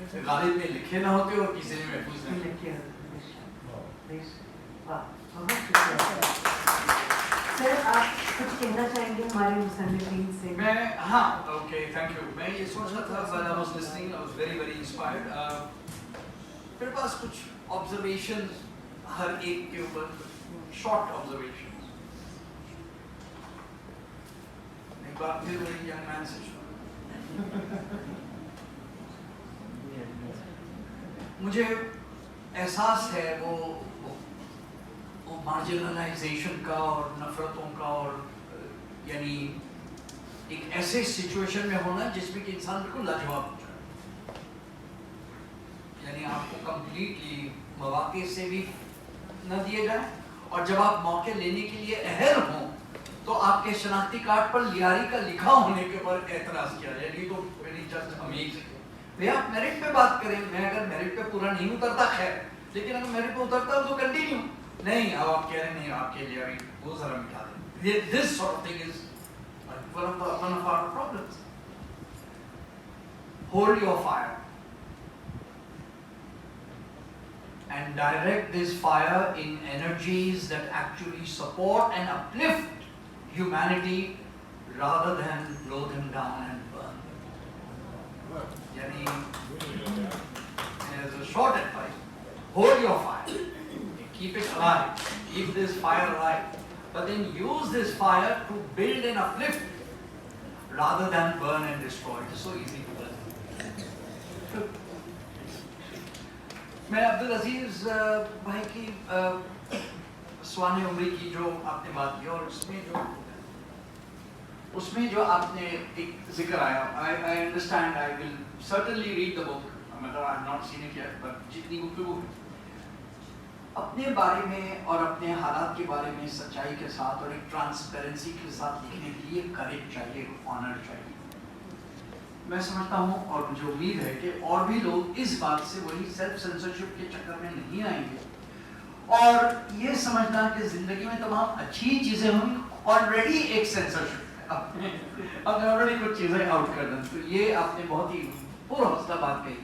गालिब में लिखे ना होते और किसी ने महफूज नहीं। लिखे वाह, बहुत शुक्रिया सर। आप कुछ कहना चाहेंगे हमारे मुसन्निफीन से? मैं हाँ ओके थैंक यू। मैं ये सोच रहा था when I was listening I was very very inspired. मेरे पास कुछ ऑब्जर्वेशन हर एक के ऊपर शॉर्ट ऑब्जर्वेशन। एक बार फिर वही यंग मैन से मुझे एहसास है वो मार्जिनलाइजेशन का और नफरतों का और यानी एक ऐसे सिचुएशन में होना जिसमें कि इंसान बिल्कुल लाजवाब हो जाए, यानी आपको कंप्लीटली मौके से भी न दिए जाए और जब आप मौके लेने के लिए अहल हों तो आपके शनाख्ती कार्ड पर लियारी का लिखा होने के ऊपर एतराज किया जाए। ये तो वेरी जस्ट अमेजिंग। भैया आप मेरिट पे बात करें, मैं अगर मेरिट पे पूरा नहीं उतरता खैर, लेकिन अगर मेरिट पे उतरता हूं तो कंटिन्यू नहीं। अब आप कह रहे नहीं आपके लिए अभी वो जरा मिटा दें। This sort of thing is one of our problems. Hold your fire and direct this fire in energies that actually support and uplift humanity rather than blow them down and burn them. Yani, as a short advice, hold your fire, keep it alive, keep this fire alive, but then use this fire to build and uplift rather than burn and destroy. It's so easy to burn. मैं अब्दुल अजीज भाई की Svane उम्री की जो आपने बात की और उसमें जो आपने एक जिक्र आया, I understand, I will certainly read the book, मतलब I have not seen it yet, but जितनी गुफ्तगू है अपने बारे में और अपने हालात के बारे में सच्चाई के साथ और एक ट्रांसपेरेंसी के साथ लिखने के लिए करेज चाहिए, ऑनर चाहिए। मैं समझता हूँ और मुझे उम्मीद है कि और भी लोग इस बात से वही सेल्फ सेंसरशिप के चक्कर में नहीं आएंगे और ये समझना कि जिंदगी में तमाम अच्छी चीजें होंगी, ऑलरेडी एक सेंसरशिप है, आपने ऑलरेडी कुछ चीजें आउट कर दें। तो ये आपने बहुत ही पूरा हौसला बात कही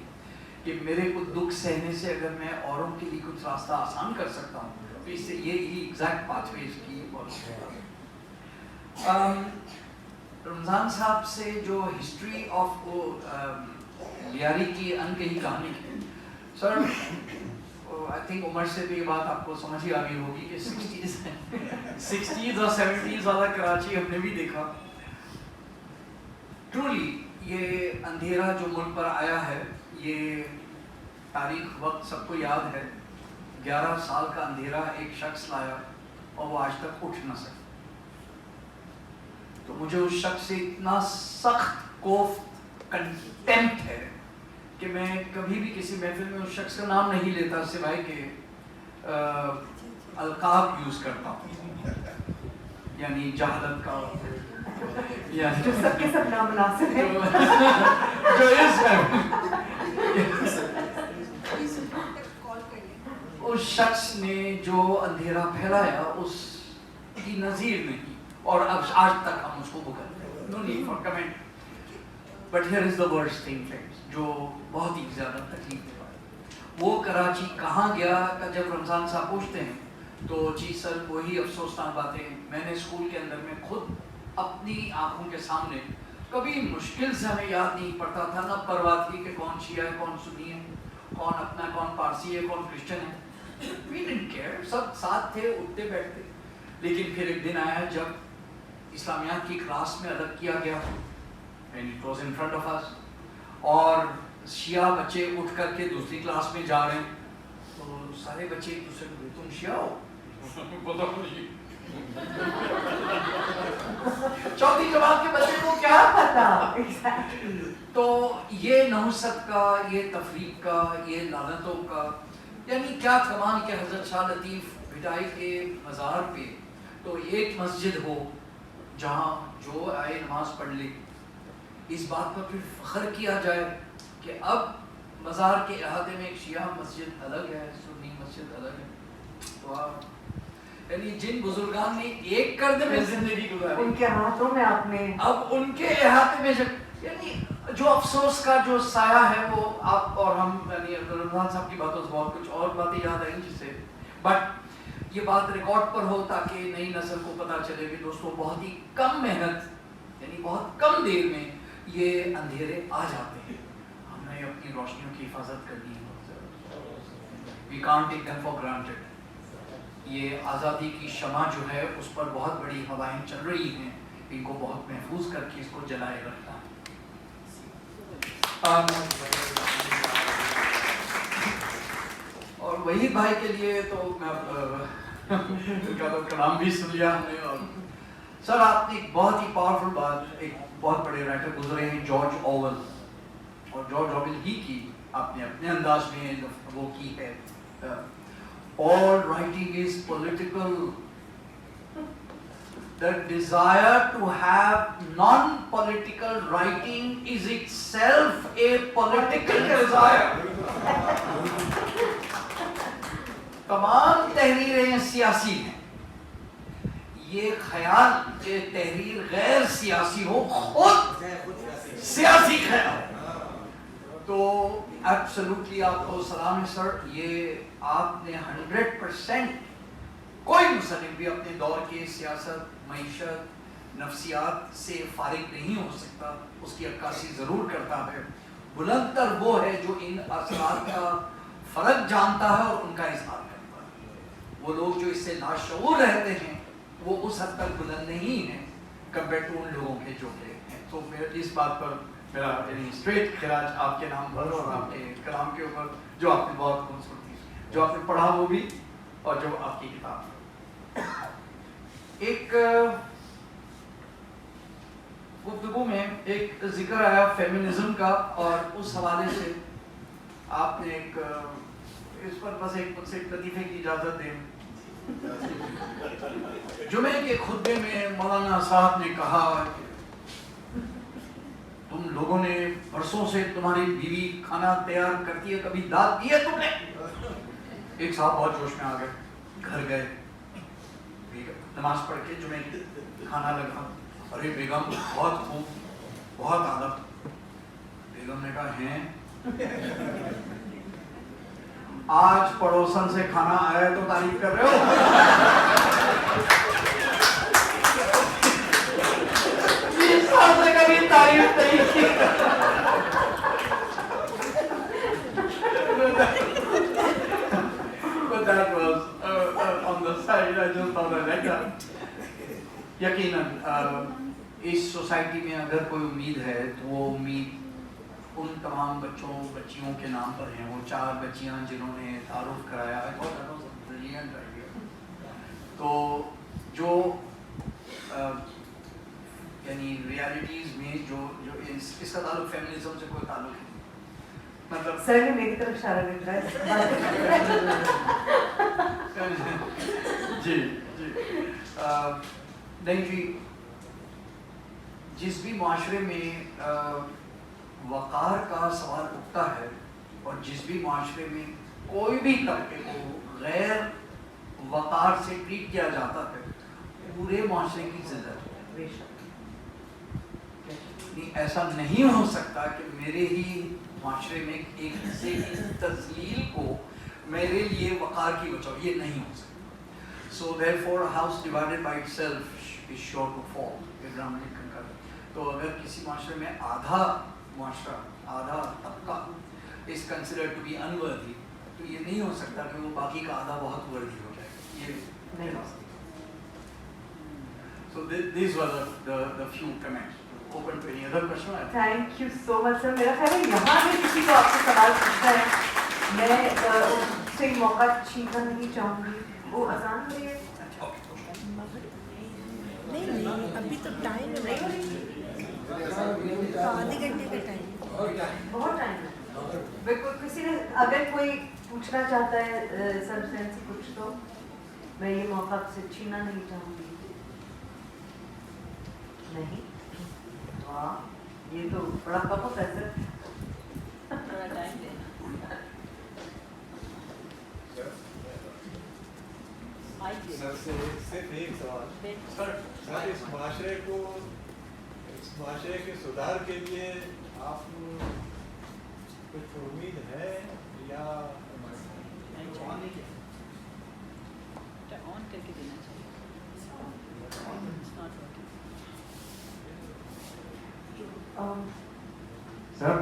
कि मेरे को दुख सहने से अगर मैं औरों के लिए कुछ रास्ता आसान कर सकता हूँ तो इससे ये एग्जैक्ट पाथवे इसकी रमजान साहब से जो हिस्ट्री ऑफ लियारी की अनकही कहानी की सर, आई थिंक उमर से भी ये बात आपको समझ ही आ गई होगी कि 60s और 70s वाला कराची हमने भी देखा। ट्रूली ये अंधेरा जो मुल्क पर आया है, ये तारीख वक्त सबको याद है। 11 साल का अंधेरा एक शख्स लाया और वो आज तक उठ न सका। तो मुझे उस शख्स से इतना सख्त कोफ्त कंटेम्प्ट है कि मैं कभी भी किसी महफिल में उस शख्स का नाम नहीं लेता सिवाय के अलकाब यूज करता हूँ, यानी जहालत का यानी जो सबके सब नाम मुनासिब है जो इस उस शख्स ने जो अंधेरा फैलाया उसकी नजीर नहीं और अब आज तक हम उसको भुगतते हैं। No need for comment, but here is the worst thing friends, जो बहुत ही ज्यादा तकलीफ है। वो कराची कहाँ गया का जब रमजान साहब पूछते हैं तो जी सर वही अफसोसनाक बातें मैंने स्कूल के अंदर में खुद अपनी आंखों के सामने कभी मुश्किल से हमें याद नहीं पड़ता था, ना परवाह थी कि कौन शिया है कौन सुन्नी है, कौन अपना कौन पारसी है कौन क्रिश्चियन है। We didn't care, सब साथ थे, उठते बैठते। लेकिन फिर एक दिन आया जब इस्लामियात की क्लास में अलग किया गया and it was in front of us, और शिया बच्चे उठ करके दूसरी क्लास में जा रहे हैं तो सारे बच्चे एक दूसरे को तुम शिया हो चौथी जमात के बच्चे को क्या पता। तो ये नहुसत का, ये तफरीक का, ये लानतों का, यानी क्या कमाल के हजरत शाह लतीफ भिटाई के मज़ार पे तो एक मस्जिद हो जहाँ जो आए नमाज पढ़ ले। इस बात पर फिर फख्र किया जाए कि अब मज़ार के अहाते में एक शिया मस्जिद अलग है, सुन्नी मस्जिद अलग है। तो आप यानी जिन बुजुर्गान ने एक कर्द में जिंदगी गुजारी, उनके हाथों में आपने अब उनके अहाते में यानी जो अफसोस का जो साया है वो आप और हम यानी रमजान साहब की बातों से बहुत कुछ और बातें याद आई जिससे, बट ये बात रिकॉर्ड पर हो ताकि नई नस्ल को पता चले कि दोस्तों बहुत ही कम मेहनत यानी बहुत कम देर में ये अंधेरे आ जाते हैं। हमने अपनी रोशनियों की हिफाजत करनी है। We can't take them for granted. ये आज़ादी की शमा जो है उस पर बहुत बड़ी हवाएं चल रही हैं, इनको बहुत महफूज करके इसको जलाए रखना है। और वहीद भाई के लिए तो मैं उनका तो कलाम भी सुन लिया हमने। और सर आपने एक बहुत ही पावरफुल बात, एक बहुत बड़े राइटर गुजरे हैं जॉर्ज ऑवेल, और जॉर्ज ऑवेल ही की आपने अपने अंदाज में वो की है, all writing is political. The desire to have non-political writing is itself a political desire. तमाम तहरीरें सियासी हैं। ये ख्याल कि तहरीर गैर सियासी हो खुद सियासी ख्याल, तो एब्सोल्युटली आपको सलाम है सर। ये आपने 100% कोई मुसन्निफ भी अपने दौर के सियासत, मईशत, नफ्सियात से फारिग नहीं हो सकता, उसकी अक्कासी ज़रूर करता है। बुलंदतर वो है जो इन असरात का फ़र्क जानता है और उनका इज़हार करता है। वो लोग जो इससे नाशऊर रहते हैं वो उस हद तक बुलंद नहीं है कंपेयर टू उन लोगों के जो हैं। तो मैं इस बात पर मेरा यानी स्ट्रेट खिराज आपके नाम पर और आपके कलाम के ऊपर जो आपने बहुत खूबसूरती जो आपने पढ़ा वो भी और जो आपकी किताब। एक गुफ्तगू में एक जिक्र आया फेमिनिज्म का, और उस हवाले से आपने एक इस पर बस एक मुझसे लतीफ़े की इजाज़त दें। जुमे के खुतबे में मौलाना साहब ने कहा तुम लोगों ने बरसों से तुम्हारी बीवी खाना तैयार करती है, कभी दाद दी है तुमने? एक साहब बहुत जोश में आ गए, घर गए, नमाज पढ़ के जुमे की खाना लगा, अरे बेगम बहुत खूब, बहुत आदब। बेगम ने कहा हैं आज पड़ोसन से खाना आया तो तारीफ कर रहे हो? इस साल से कभी तारीफ नहीं की। But that was on the side. I just thought I'd like that. यकीनन इस सोसाइटी में अगर कोई उम्मीद है तो वो उम्मीद उन तमाम बच्चों बच्चियों के नाम पर हैं। वो 4 बच्चियां जिन्होंने तारुफ कराया है, बहुत ब्रिलियंट आइडिया। तो जो यानी रियलिटीज में जो जो इसका ताल्लुक फेमिनिज्म से कोई ताल्लुक नहीं, मतलब सर ने मेरी तरफ इशारा कर रहा है। जी जी नहीं जी, जिस भी माशरे में वक़ार का सवाल उठता है और जिस भी माशरे में कोई भी तबके को गैर वक़ार से ट्रीट किया जाता है, पूरे माशरे की जिल्लत है। ऐसा नहीं हो सकता कि मेरे ही माशरे में एक हिस्से की तज़लील को मेरे लिए वक़ार की बचाओ, ये नहीं हो सकता। So therefore a house divided by itself is sure to fall. Ibrahim Lincoln का। तो अगर किसी माशरे में आधा माशरा, आधा तबका is considered to be unworthy, तो ये नहीं हो सकता कि वो बाकी का आधा बहुत वर्दी हो जाए, ये नहीं हो सकता। So these were the few comments. Open to any other question? Thank you so much sir. मेरा ख्याल है यहाँ भी किसी को आपसे सवाल पूछना है, मैं उससे मौका छीनना नहीं चाहूँगी। वो अजान हो रही है? नहीं अभी तो टाइम है, आधे घंटे का टाइम, बहुत टाइम है। बिल्कुल, किसी ने अगर कोई पूछना चाहता है सर से कुछ, तो मैं ये मौका आपसे छीनना नहीं चाहूँगी। नहीं, वाह, ये तो बड़ा बहुत है सर। सर से सिर्फ एक सवाल, सर इस माशरे के सुधार के लिए आप कुछ उम्मीद है या ऑन करके देना चाहिए। सर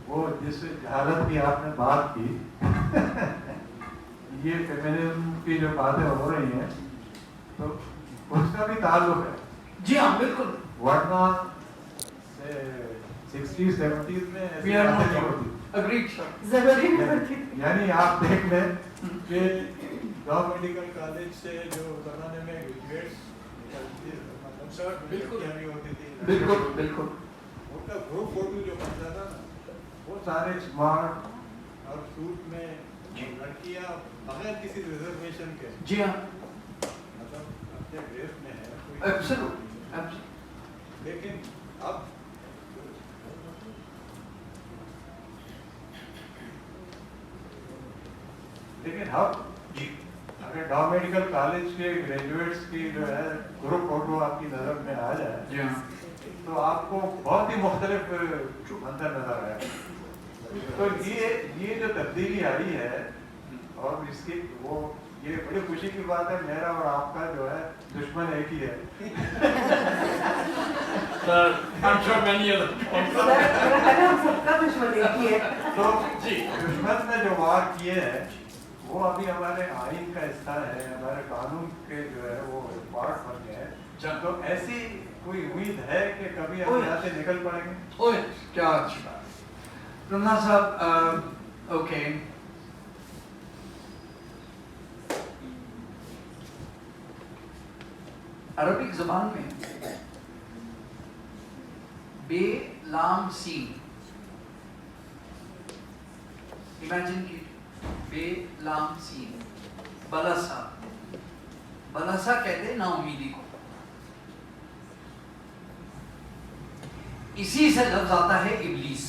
वो जिस हालत की आपने बात की ये फेमिनिज्म की जो बातें हो रही हैं तो उसका भी ताल्लुक है। जी हाँ बिल्कुल, वरना 60s 70s में ऐसी We are बातें not नहीं होती। agreed sir। जरूरी नहीं होती। यानी आप देख लें कि लॉ मेडिकल कॉलेज से जो जमाने में ग्रेजुएट्स मतलब शर्ट में बिल्कुल। लड़कियां भी होती थी, बिल्कुल बिल्कुल। उनका ग्रुप फोटो जो बनता था ना, वो सारे स्मार्ट और सूट में लड़कियां बगैर किसी रिजर्वेशन के जी हाँ मतलब अपने ड्रेस में है कोई, एब्सोल्यूट। लेकिन अब लेकिन हम अगर डॉ मेडिकल कॉलेज के ग्रेजुएट्स की जो है ग्रुप फोटो आपकी नजर में आ जाए जी हाँ तो आपको बहुत ही मुख्तलिफ मंजर नजर आए। तो ये जो तब्दीली आई है और इसकी वो ये बड़ी खुशी की बात है, मेरा और आपका जो है दुश्मन एक ही है। हम सबका दुश्मन एक ही है। तो दुश्मन ने जो वार किए हैं वो अभी हमारे आइन का हिस्सा है, हमारे कानून के जो है वो पार्ट बन गए हैं। तो ऐसी कोई उम्मीद है कि कभी हम यहाँ से निकल पड़ेंगे? ओए क्या अच्छी बात। रमना साहब ओके, अरबिक जबान में बे लाम सीन, इमेजिन की बे लाम सीन, बलसा, बलसा कहते हैं नाउमीदी को। इसी से लफ्ज आता है इब्लीस,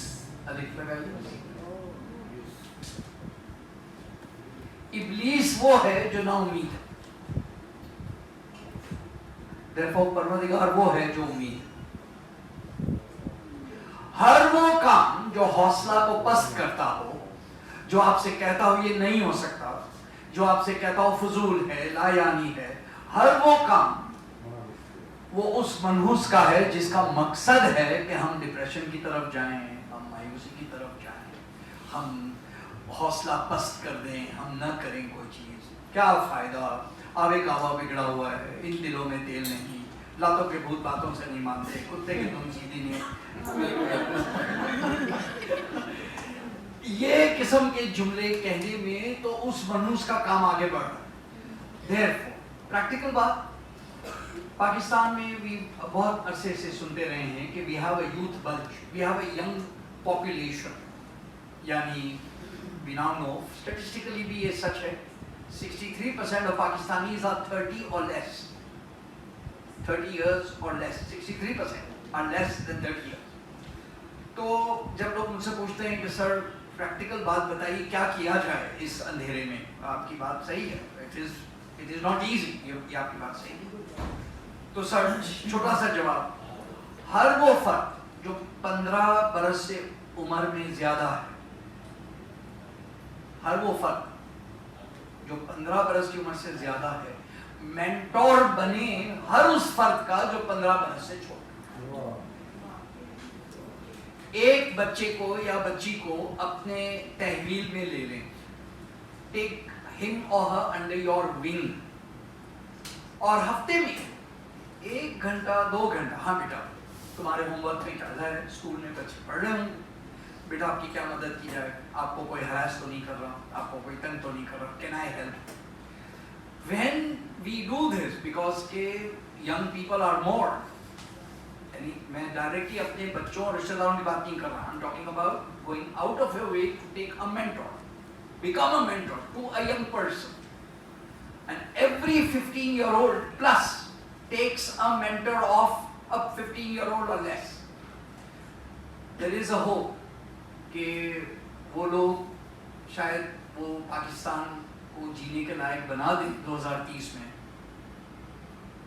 अलिफ लगाइए। इब्लीस वो है जो नाउमीद है, therefore परवरदिगार वो है जो उम्मीद है। हर वो काम जो हौसला को पस्त करता हो, जो आपसे कहता हो ये नहीं हो सकता, जो आपसे कहता हो फजूल है, लायानी है, हर वो काम वो उस मनहूस का है जिसका मकसद है कि हम डिप्रेशन की तरफ जाएं, हम मायूसी की तरफ जाएं, हम हौसला पस्त कर दें, हम न करें कोई चीज़। क्या फ़ायदा, आवे कावा बिगड़ा हुआ है, इन दिलों में तेल नहीं, लातों के भूत बातों से नहीं मानते, कुत्ते की तुम सीधी नहीं। ये किस्म के जुमले कहने में तो उस मनहूस का काम आगे बढ़ रहा है। Therefore, प्रैक्टिकल बात, पाकिस्तान में भी बहुत अरसे से सुनते रहे हैं कि we have a youth bulge, we have a young population, यानी वी नाउ नो स्टैटिस्टिकली भी ये सच है, 63% of Pakistanis are 30 or less, 30 years or less, 63% are less than 30 years। तो जब लोग मुझसे पूछते हैं कि सर प्रैक्टिकल बात बताइए क्या किया जाए इस अंधेरे में, आपकी बात सही है, इट इज नॉट इजी, ये आपकी बात सही है। तो सर छोटा सा जवाब, हर वो फर्द जो 15 बरस से उम्र में ज्यादा है, हर वो फर्द जो 15 बरस की उम्र से ज्यादा है, मेंटोर बने हर उस फर्द का जो 15 बरस से छोटा। एक बच्चे को या बच्ची को अपने तहवील में ले लें, टेक हिम और हर अंडर योर विंग, और हफ्ते में 1 घंटा 2 घंटा, हाँ बेटा तुम्हारे होमवर्क में क्या है, स्कूल में बच्चे पढ़ रहे होंगे, बेटा आपकी क्या मदद की जाए, आपको कोई हरास तो नहीं कर रहा, आपको कोई तंग तो नहीं कर रहा, can I help. When we do this, because के यंग पीपल आर मोर, यानी मैं डायरेक्टली अपने बच्चों और रिश्तेदारों की बात नहीं कर रहा, I am talking about going out of your way to take a mentor, become a mentor to a young person, and every 15-year-old plus takes a mentor of a 15-year-old or less. There is a hope कि वो लोग शायद वो पाकिस्तान को जीने के लायक बना दें 2030 में,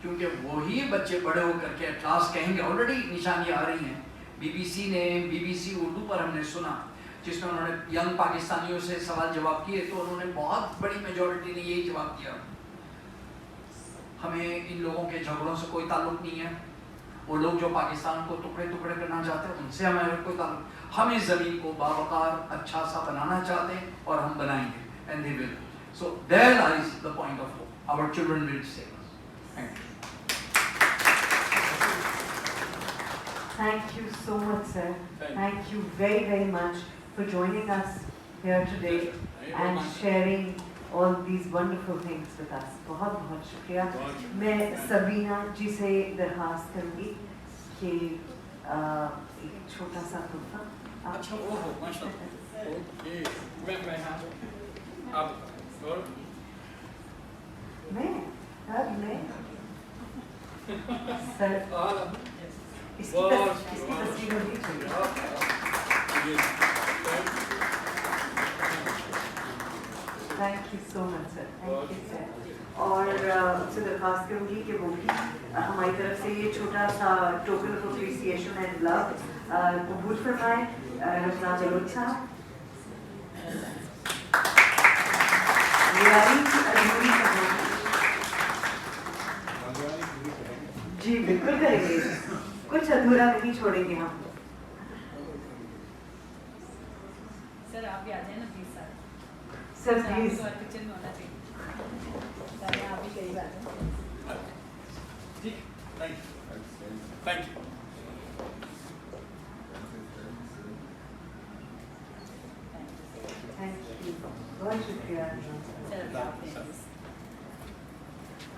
क्योंकि वही बच्चे बड़े होकर के एट लास्ट कहेंगे, ऑलरेडी निशानियां आ रही हैं BBC اردو پر ہم نے سنا جس میں انہوں نے ینگ پاکستانیوں سے سوال جواب کیے تو انہوں نے بہت بڑی میجورٹی نے یہی جواب دیا ہمیں ان لوگوں کے جھگڑوں سے کوئی تعلق نہیں ہے. وہ لوگ جو پاکستان کو ٹکڑے ٹکڑے کرنا چاہتے ہیں ان سے ہمیں کوئی تعلق. ہم اس زمین کو باوقار اچھا سا بنانا چاہتے ہیں اور ہم بنائیں گے. And they will. So there lies the point of hope. Our children will save us. Thank you. Thank you so much, sir. Thank you very, very much for joining us here today and sharing all these wonderful things with us. بہت بہت شکریہ. میں سبینہ جی سے درخواست کروں گی کہ ایک چھوٹا سا تحفہ. اچھا وہ ہو ماشاء اللہ. اوکے میں آپ اور میں سر اس کی تصویر ہونی چاہیے. Thank you so much sir. Thank you sir. اور سے درخواست کروں گی کہ وہ بھی ہماری طرف سے یہ چھوٹا سا ٹوکن آف اپریسیشن اینڈ لو قبول فرمائیں. رمضان جلوچ صاحب جی بالکل کریں گے. کچھ ادھورا نہیں چھوڑیں گے ہم. سر آپ بھی آ جائیں نا پلیز. سر پلیز کچن میں ہونا چاہیے. سر آپ بھی قریب آ جائیں. ٹھیک تھینک یو. بہت شکریہ.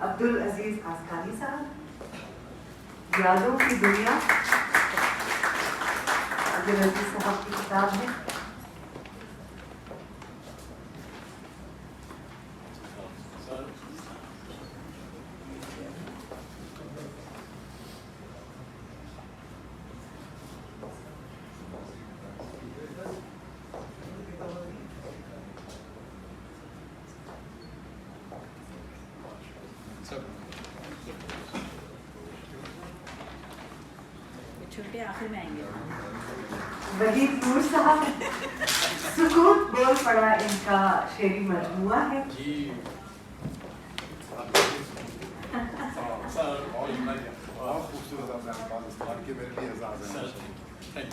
عبدالعزیز آسکانی صاحب یادوں کی دنیا عبدالعزیز صاحب کی کتاب ہے. چھوٹے آخر میں آئیں گے. وحید نور صاحب سکوت بول پڑا ان کا شعری مجموعہ ہے. جی بہت خوبصورت آپ نے الفاظ استعمال کیے. میرے لیے اعزاز ہے. Thank you.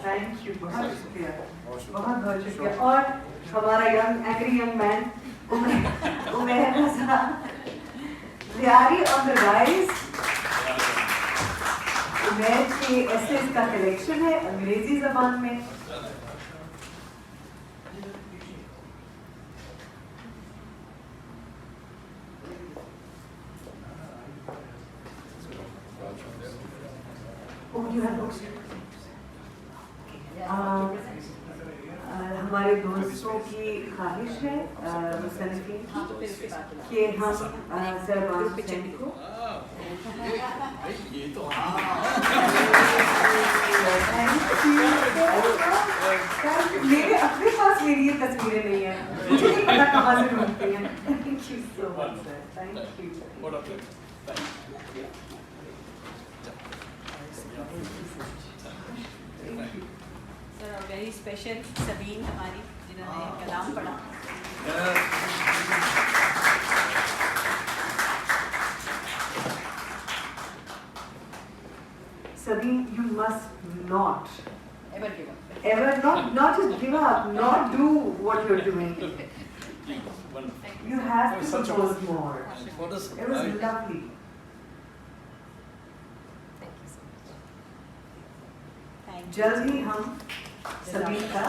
Thank you. بہت شکریہ. بہت بہت شکریہ. اور ہمارا angry young man Umair Raza Lyari on the rise. Umair کے ایسیز کا کلیکشن ہے انگریزی زبان میں. ہمارے دوستوں کی خواہش ہے مصنفین کی کہ ہم سرباز حسین کو میرے اپنے پاس میری یہ تصویریں نہیں ہیں. مجھے نہیں پتا کہاں سے ڈھونڈتی ہیں. Thank you so much sir. Thank you. Sir very special سبین ہماری جنہوں نے کلام پڑھا. Sabine, you must not ever give up. Ever not just give up, not do what you're doing. You have to compose more. It was lovely. جلد ہی ہم سبین کا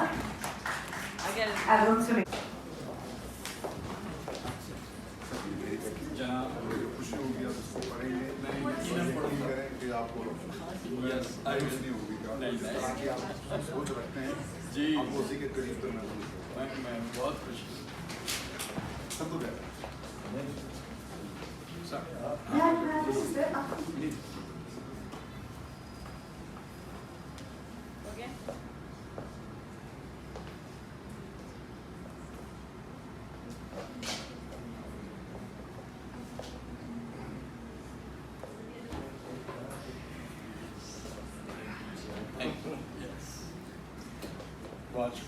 album سنیں. خوشی ہوگی آپ اس کو پڑھیں گے. کریں کہ آپ کو نہیں ہوگی کہ آپ سوچ رکھتے ہیں جی آپ اسی کے قریب تو میں بہت خوش ہوں. سب کو Thank you. Yes. Watch.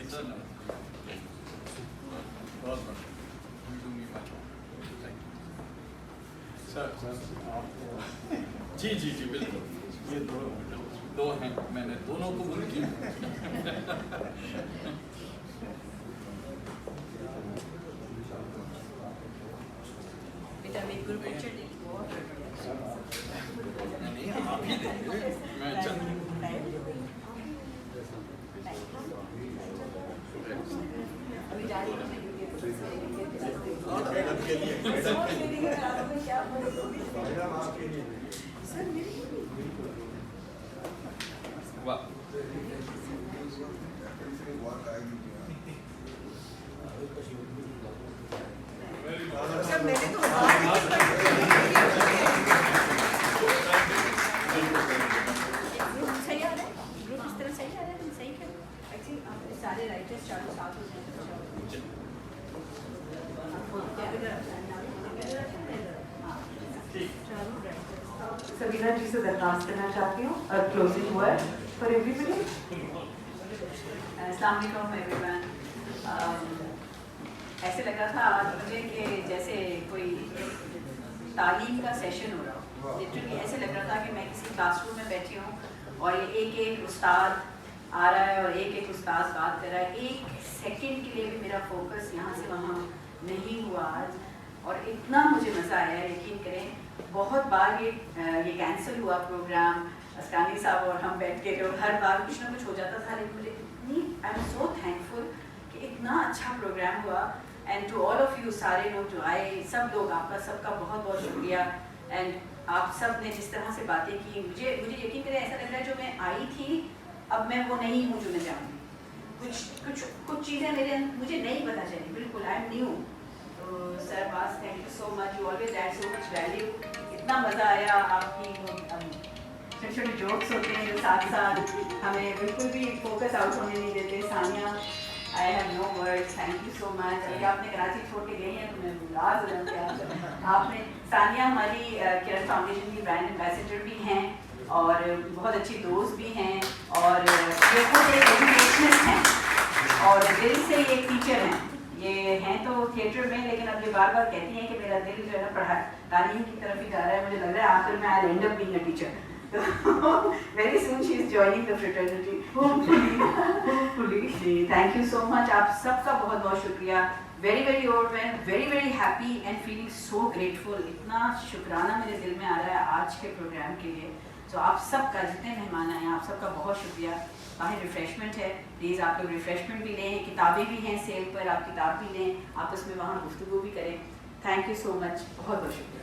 Excellent. बहुत बढ़िया. You do me much better. Thank you. Sir, जी जी जी बिल्कुल. ये दो हैं, मैंने दोनों को बोल दिया. बेटा मेरी ग्रुप पिक्चर देखी बहुत नहीं आप ही देंगे. मैं चल. अभी जा रही हूँ वाह. सर मैंने तो सही आ रहा है ग्रुप इस तरह सही आ रहा है तुम सही कर एक्चुअली आप सारे राइटर्स चारों साथ हो जाए सबीना जी से दरखास्त करना चाहती हूँ क्लोजिंग वर्ड फॉर एवरीबॉडी. अस्सलाम वालेकुम एवरीवन. ऐसे लगा था आज मुझे कि जैसे कोई तालीम का सेशन हो रहा हो. लिटरली ऐसे लग रहा था कि मैं किसी क्लासरूम में बैठी हूँ और ये एक एक उस्ताद आ रहा है और एक एक उस्ताद बात कर रहा है. एक सेकंड के लिए भी मेरा फोकस यहाँ से वहाँ नहीं हुआ आज. और इतना मुझे मज़ा आया, यकीन करें. बहुत बार ये कैंसिल हुआ प्रोग्राम, अस्कानी साहब और हम बैठ के जो हर बार कुछ ना कुछ हो जाता था, लेकिन मुझे इतनी आई एम सो थैंकफुल कि इतना अच्छा प्रोग्राम हुआ. And to all of you, सारे लोग जो आए, सब लोग, आपका सबका बहुत बहुत शुक्रिया. एंड आप सब ने जिस तरह से बातें की, मुझे यकीन करें ऐसा लग रहा है जो मैं आई थी अब मैं वो नहीं हूँ जो मैं जाऊँगी. कुछ चीज़ें मुझे नहीं पता चली, बिल्कुल आई एम न्यू. तो सर बास thank you so much, you always add so much value. इतना मज़ा आया. आपकी छोटे छोटे जोक्स होते हैं जो साथ साथ हमें बिल्कुल भी फोकस आउट होने नहीं देते. Sania, I have no words, thank you so much. अगर आपने कराची छोड़ के गई हैं तो मैं नाराज़ हो जाऊँ. आपने सानिया हमारी केयर फाउंडेशन की ब्रांड एम्बेसडर भी हैं और बहुत अच्छी दोस्त भी हैं और ये खुद एक एजुकेशनल हैं और दिल से एक टीचर हैं. ये हैं तो थिएटर में, लेकिन अब ये बार बार कहती हैं कि मेरा दिल जो है ना पढ़ाई तालीम की तरफ ही जा रहा है. मुझे लग रहा है आखिर में I end up being a teacher. Very soon she is joining the fraternity. Hopefully. Thank you so much. आप सबका बहुत बहुत शुक्रिया. Very very overwhelmed, very very happy and feeling so grateful. इतना शुक्राना मेरे दिल में आ रहा है आज के प्रोग्राम के लिए. तो आप सबका, जितने मेहमान आए हैं, आप सबका बहुत शुक्रिया. बाहर रिफ़्रेशमेंट है, प्लीज़ आप लोग रिफ़्रेशमेंट भी लें. किताबें भी हैं सेल पर, आप किताब भी लें, आपस में वहाँ गुफ्तगू भी करें. Thank you so much. बहुत बहुत शुक्रिया.